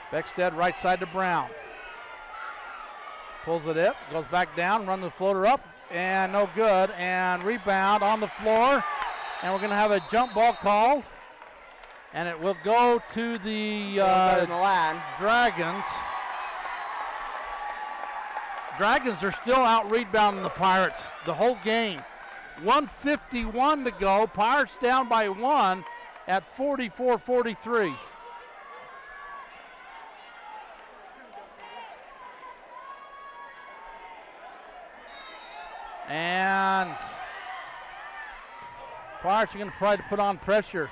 Beckstead right side to Brown. Pulls it up, goes back down, runs the floater up, and no good. And rebound on the floor, and we're going to have a jump ball called, and it will go to the Dragons. Dragons are still out rebounding the Pirates the whole game. 1:51 to go. Pirates down by 1 at 44-43. And Pirates are going to try to put on pressure.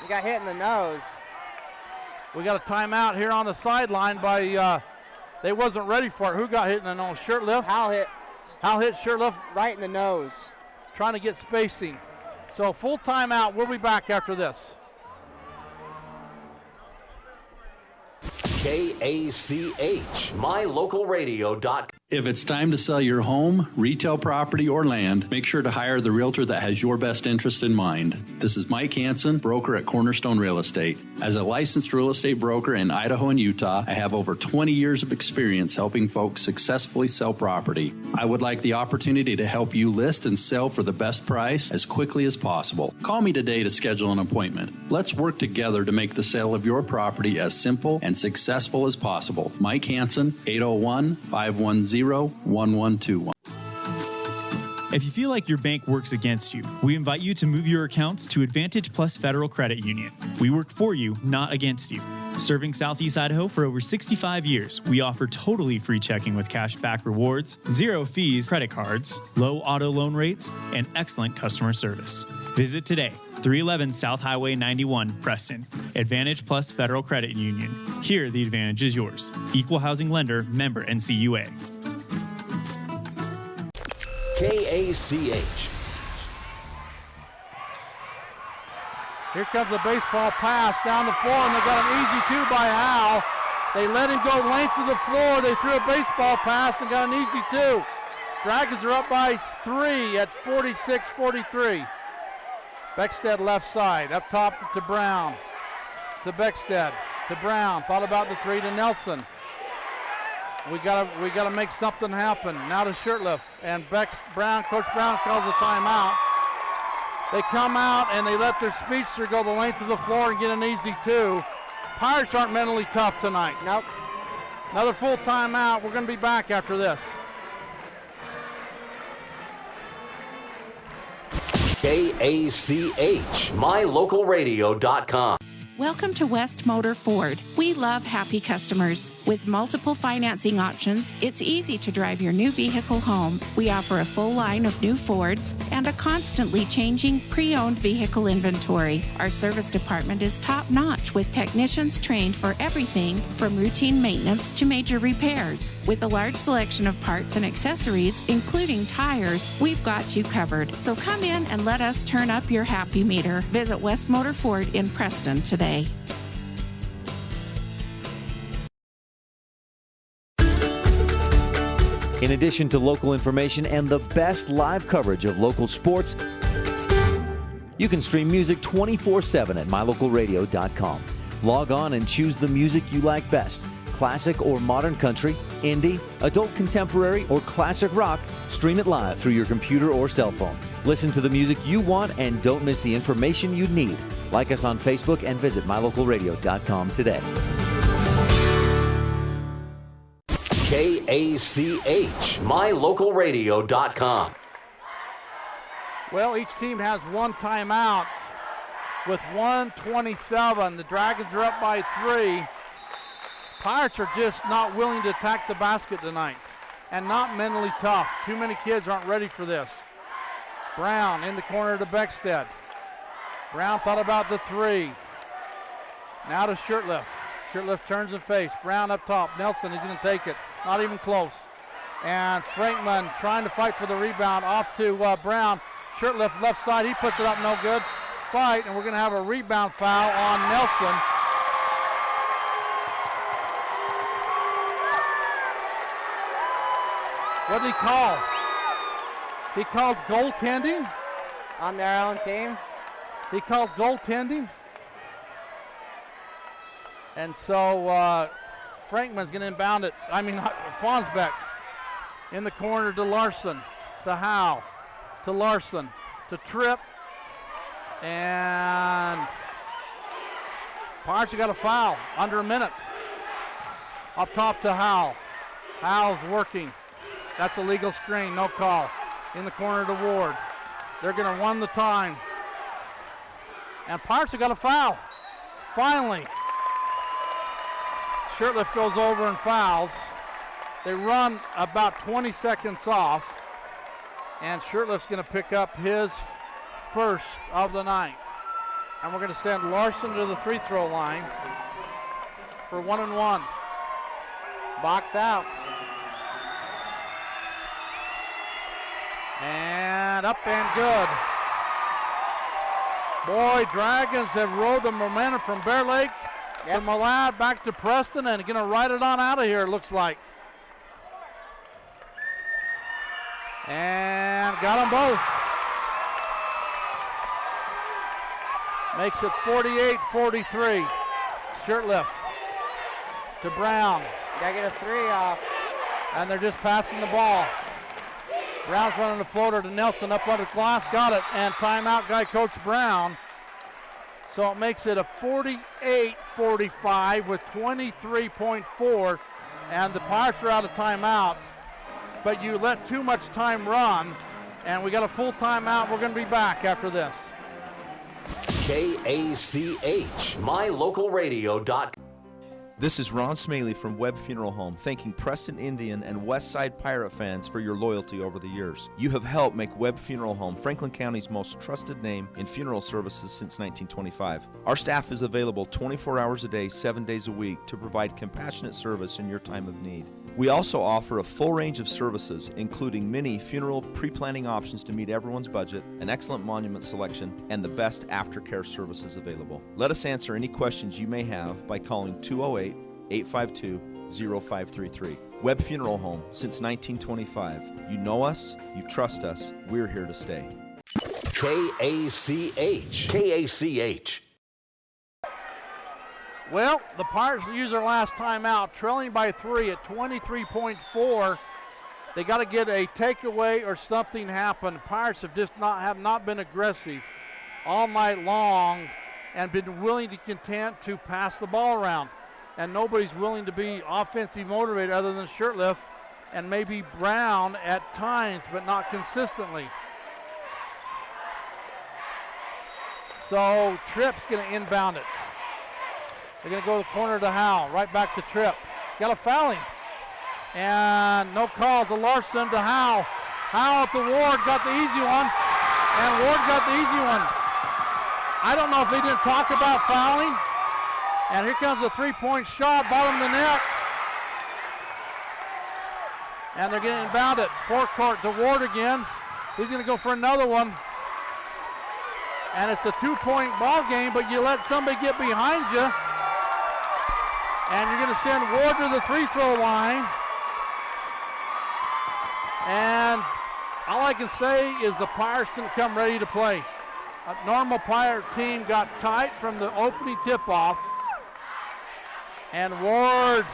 He got hit in the nose. We got a timeout here on the sideline by, they wasn't ready for it. Who got hit in the nose? Shirtliff? Hal hit Shirtliff. Right in the nose. Trying to get spacing. So full timeout. We'll be back after this. KACH, mylocalradio.com. If it's time to sell your home, retail property, or land, make sure to hire the realtor that has your best interest in mind. This is Mike Hansen, broker at Cornerstone Real Estate. As a licensed real estate broker in Idaho and Utah, I have over 20 years of experience helping folks successfully sell property. I would like the opportunity to help you list and sell for the best price as quickly as possible. Call me today to schedule an appointment. Let's work together to make the sale of your property as simple and successful as possible. Mike Hansen, 801-510-1121. If you feel like your bank works against you, we invite you to move your accounts to Advantage Plus Federal Credit Union. We work for you, not against you. Serving Southeast Idaho for over 65 years, we offer totally free checking with cash back rewards, 0 fees credit cards, low auto loan rates, and excellent customer service. Visit today, 311 South Highway 91, Preston. Advantage Plus Federal Credit Union. Here, the advantage is yours. Equal housing lender, member NCUA. KACH. Here comes a baseball pass down the floor, and they got an easy two by Howe. They let him go length of the floor. They threw a baseball pass and got an easy two. Dragons are up by 3 at 46-43. Beckstead left side, up top to Brown. To Beckstead, to Brown. Thought about the 3 to Nelson. We gotta make something happen. Now to Shirtliff, and Coach Brown calls a timeout. They come out and they let their speedster go the length of the floor and get an easy two. Pirates aren't mentally tough tonight. Nope. Another full timeout. We're going to be back after this. KACH, mylocalradio.com. Welcome to West Motor Ford. We love happy customers. With multiple financing options, it's easy to drive your new vehicle home. We offer a full line of new Fords and a constantly changing pre-owned vehicle inventory. Our service department is top-notch with technicians trained for everything from routine maintenance to major repairs. With a large selection of parts and accessories, including tires, we've got you covered. So come in and let us turn up your happy meter. Visit West Motor Ford in Preston today. In addition to local information and the best live coverage of local sports, you can stream music 24/7 at mylocalradio.com. Log on and choose the music you like best. Classic or modern country, indie, adult contemporary, or classic rock. Stream it live through your computer or cell phone. Listen to the music you want and don't miss the information you need. Like us on Facebook and visit mylocalradio.com today. KACH, mylocalradio.com. Well, each team has one timeout with 1:27. The Dragons are up by 3. Pirates are just not willing to attack the basket tonight and not mentally tough. Too many kids aren't ready for this. Brown in the corner to Beckstead. Brown thought about the 3. Now to Shirtliff. Shirtliff turns and face. Brown up top. Nelson, he's going to take it. Not even close. And Frankman trying to fight for the rebound off to Brown. Shirtliff left side. He puts it up, no good. Fight, and we're going to have a rebound foul on Nelson. What did he call? He called goaltending? On their own team? He called goaltending. And so Frankman's going to inbound it. Fonsbeck in the corner to Larson, to Howe, to Larson, to Tripp. And Pirates have got a foul, under a minute. Up top to Howe. Howe's working. That's a legal screen, no call. In the corner to Ward. They're going to run the time. And Pirates have got a foul. Finally. Shirtliff goes over and fouls. They run about 20 seconds off. And Shirtliff's going to pick up his first of the night. And we're going to send Larson to the free throw line for 1-and-1. Box out. And up and good. Boy, Dragons have rode the momentum from Bear Lake to Malad back to Preston and going to ride it on out of here, it looks like. And got them both. Makes it 48-43. Shirtliff to Brown. Gotta get a 3 off. And they're just passing the ball. Brown's running the floater to Nelson up under the glass. Got it. And timeout guy, Coach Brown. So it makes it a 48-45 with 23.4. And the Pirates are out of timeout. But you let too much time run. And we got a full timeout. We're going to be back after this. KACH, mylocalradio.com. This is Ron Smaley from Webb Funeral Home, thanking Preston Indian and Westside Pirate fans for your loyalty over the years. You have helped make Webb Funeral Home Franklin County's most trusted name in funeral services since 1925. Our staff is available 24 hours a day, 7 days a week to provide compassionate service in your time of need. We also offer a full range of services, including many funeral pre-planning options to meet everyone's budget, an excellent monument selection, and the best aftercare services available. Let us answer any questions you may have by calling 208-852-0533. Webb Funeral Home, since 1925. You know us, you trust us, we're here to stay. KACH. KACH. Well, the Pirates use their last timeout, trailing by 3 at 23.4. They got to get a takeaway or something happen. The Pirates have not been aggressive all night long and been willing to content to pass the ball around. And nobody's willing to be offensive motivated other than Shirtliff and maybe Brown at times, but not consistently. So Tripp's going to inbound it. They're going to go to the corner to Howe, right back to Tripp. Got a foul him. And no call to Larson to Howe. Howe to Ward, got the easy one. And Ward got the easy one. I don't know if they didn't talk about fouling. And here comes a three-point shot, bottom of the net. And they're getting inbounded. Forecourt to Ward again. He's going to go for another one. And it's a 2-point ball game, but you let somebody get behind you. And you're going to send Ward to the free throw line. And all I can say is the Pirates didn't come ready to play. A normal Pirate team got tight from the opening tip-off. And Ward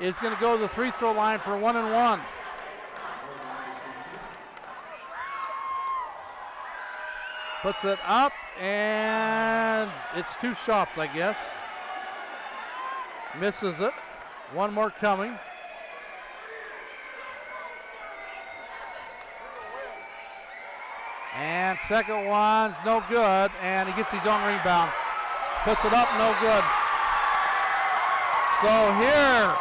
is going to go to the free throw line for 1-and-1. Puts it up, and it's 2 shots, I guess. Misses it. One more coming. And second one's no good, and he gets his own rebound. Puts it up, no good. So here,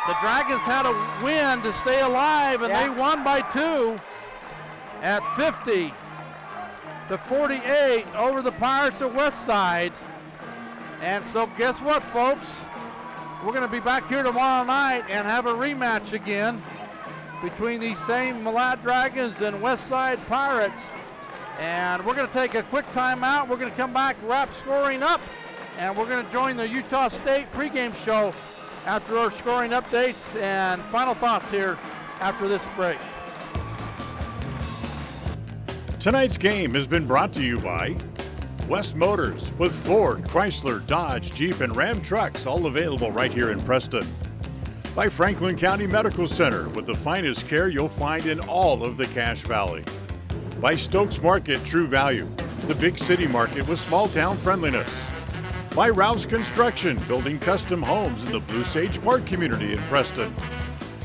the Dragons had to win to stay alive, and they won by 2 at 50-48 over the Pirates of Westside. And so guess what, folks? We're going to be back here tomorrow night and have a rematch again between these same Malad Dragons and Westside Pirates. And we're going to take a quick timeout. We're going to come back, wrap scoring up, and we're going to join the Utah State pregame show after our scoring updates and final thoughts here after this break. Tonight's game has been brought to you by West Motors, with Ford, Chrysler, Dodge, Jeep, and Ram trucks, all available right here in Preston. By Franklin County Medical Center, with the finest care you'll find in all of the Cache Valley. By Stokes Market True Value, the big city market with small town friendliness. By Rouse Construction, building custom homes in the Blue Sage Park community in Preston.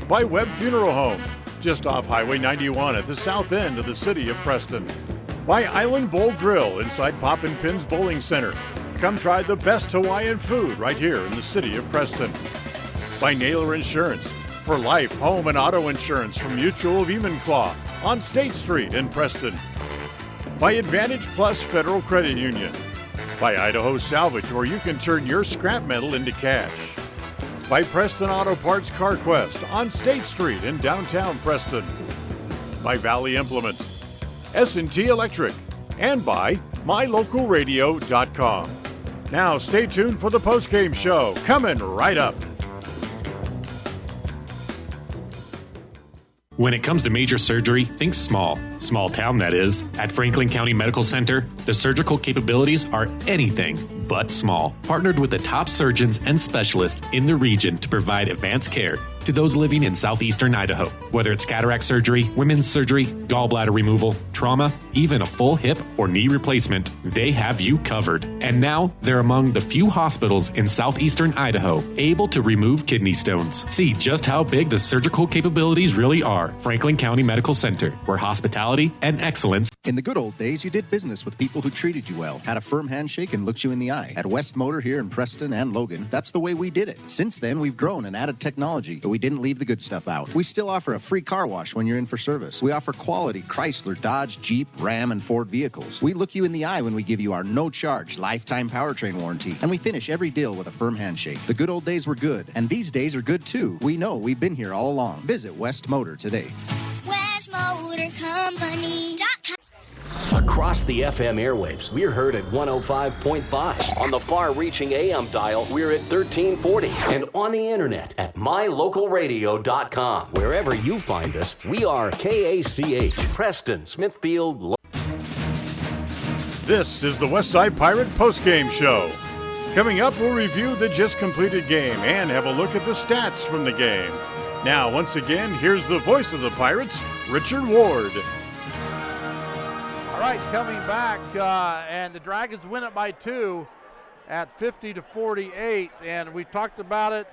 By Webb Funeral Home, just off Highway 91 at the south end of the city of Preston. By Island Bowl Grill inside Poppin' Pins Bowling Center. Come try the best Hawaiian food right here in the city of Preston. By Naylor Insurance, for life, home, and auto insurance from Mutual of Enumclaw on State Street in Preston. By Advantage Plus Federal Credit Union. By Idaho Salvage, where you can turn your scrap metal into cash. By Preston Auto Parts CarQuest on State Street in downtown Preston. By Valley Implements, S&T Electric, and by MyLocalRadio.com. Now stay tuned for the postgame show, coming right up. When it comes to major surgery, think small. Small town, that is. At Franklin County Medical Center, the surgical capabilities are anything but small. Partnered with the top surgeons and specialists in the region to provide advanced care, to those living in southeastern Idaho. Whether it's cataract surgery, women's surgery, gallbladder removal, trauma, even a full hip or knee replacement, they have you covered. And now they're among the few hospitals in southeastern Idaho able to remove kidney stones. See just how big the surgical capabilities really are. Franklin County Medical Center, where hospitality and excellence. In the good old days, you did business with people who treated you well, had a firm handshake, and looked you in the eye. At West Motor here in Preston and Logan, that's the way we did it. Since then, we've grown and added technology, but we didn't leave the good stuff out. We still offer a free car wash when you're in for service. We offer quality Chrysler, Dodge, Jeep, Ram, and Ford vehicles. We look you in the eye when we give you our no-charge lifetime powertrain warranty, and we finish every deal with a firm handshake. The good old days were good, and these days are good too. We know we've been here all along. Visit West Motor today. WestMotorCompany.com. Across the FM airwaves, we're heard at 105.5. On the far-reaching AM dial, we're at 1340. And on the internet at mylocalradio.com. Wherever you find us, we are KACH, Preston, Smithfield. This is the Westside Pirate postgame show. Coming up, we'll review the just completed game and have a look at the stats from the game. Now, once again, here's the voice of the Pirates, Richard Ward. All right, coming back, and the Dragons win it by 2 at 50-48, and we talked about it.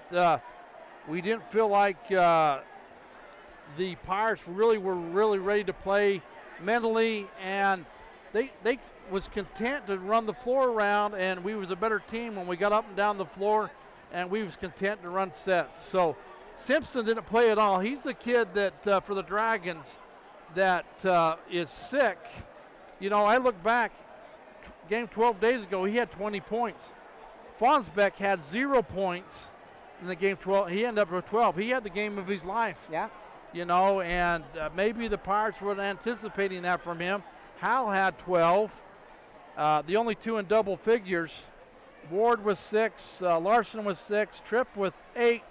We didn't feel like the Pirates were really ready to play mentally, and they was content to run the floor around, and we was a better team when we got up and down the floor, and we was content to run sets. So Simpson didn't play at all. He's the kid that for the Dragons that is sick. You know, I look back, game 12 days ago, he had 20 points. Fonsbeck had 0 points in the game 12. He ended up with 12. He had the game of his life. Yeah. You know, and maybe the Pirates were anticipating that from him. Hal had 12. The only two in double figures. Ward with 6, Larson with 6, Tripp with 8,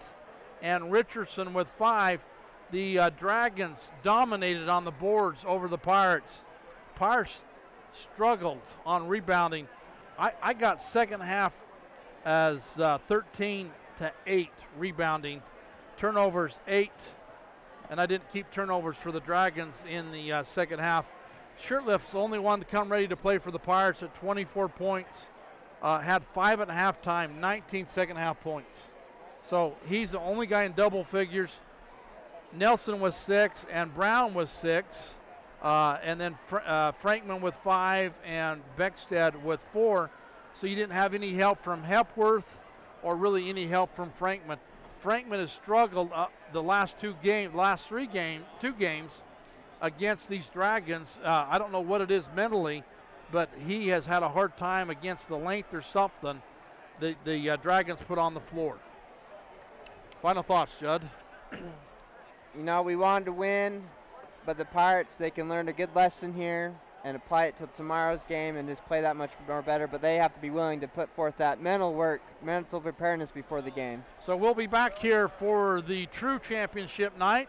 and Richardson with 5. The Dragons dominated on the boards over the Pirates. Pirates struggled on rebounding. I got second half as 13-8 rebounding. Turnovers 8, and I didn't keep turnovers for the Dragons in the second half. Shirtlift's the only one to come ready to play for the Pirates at 24 points. Had 5 at halftime, 19 second half points. So he's the only guy in double figures. Nelson was 6 and Brown was 6. And then Frankman with 5 and Beckstead with 4. So you didn't have any help from Hepworth or really any help from Frankman. Frankman has struggled the last 2 games against these Dragons. I don't know what it is mentally, but he has had a hard time against the length or something the Dragons put on the floor. Final thoughts, Judd? You know, we wanted to win, but the Pirates, they can learn a good lesson here and apply it to tomorrow's game and just play that much more better, but they have to be willing to put forth that mental work, mental preparedness before the game. So we'll be back here for the true championship night.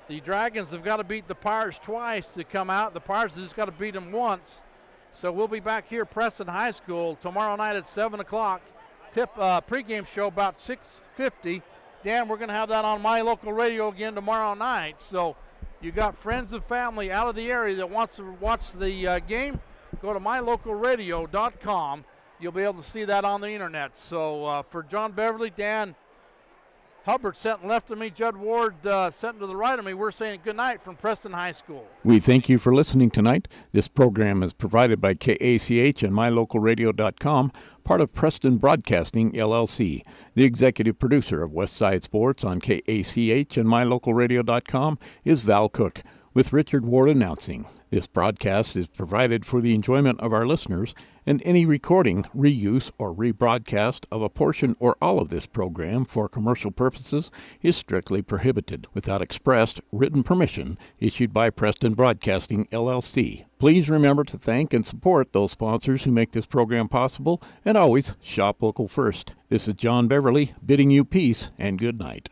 The Dragons have got to beat the Pirates twice to come out. The Pirates have just got to beat them once. So we'll be back here, Preston High School, tomorrow night at 7 o'clock. Pregame show about 6:50. Dan, we're going to have that on My Local Radio again tomorrow night. So you got friends and family out of the area that wants to watch the game, go to mylocalradio.com. You'll be able to see that on the internet. So for John Beverly, Dan Hubbard sitting left of me, Judd Ward sitting to the right of me, we're saying good night from Preston High School. We thank you for listening tonight. This program is provided by KACH and mylocalradio.com, part of Preston Broadcasting, LLC. The executive producer of Westside Sports on KACH and mylocalradio.com is Val Cook, with Richard Ward announcing. This broadcast is provided for the enjoyment of our listeners, and any recording, reuse, or rebroadcast of a portion or all of this program for commercial purposes is strictly prohibited without expressed written permission issued by Preston Broadcasting, LLC. Please remember to thank and support those sponsors who make this program possible, and always shop local first. This is John Beverly bidding you peace and good night.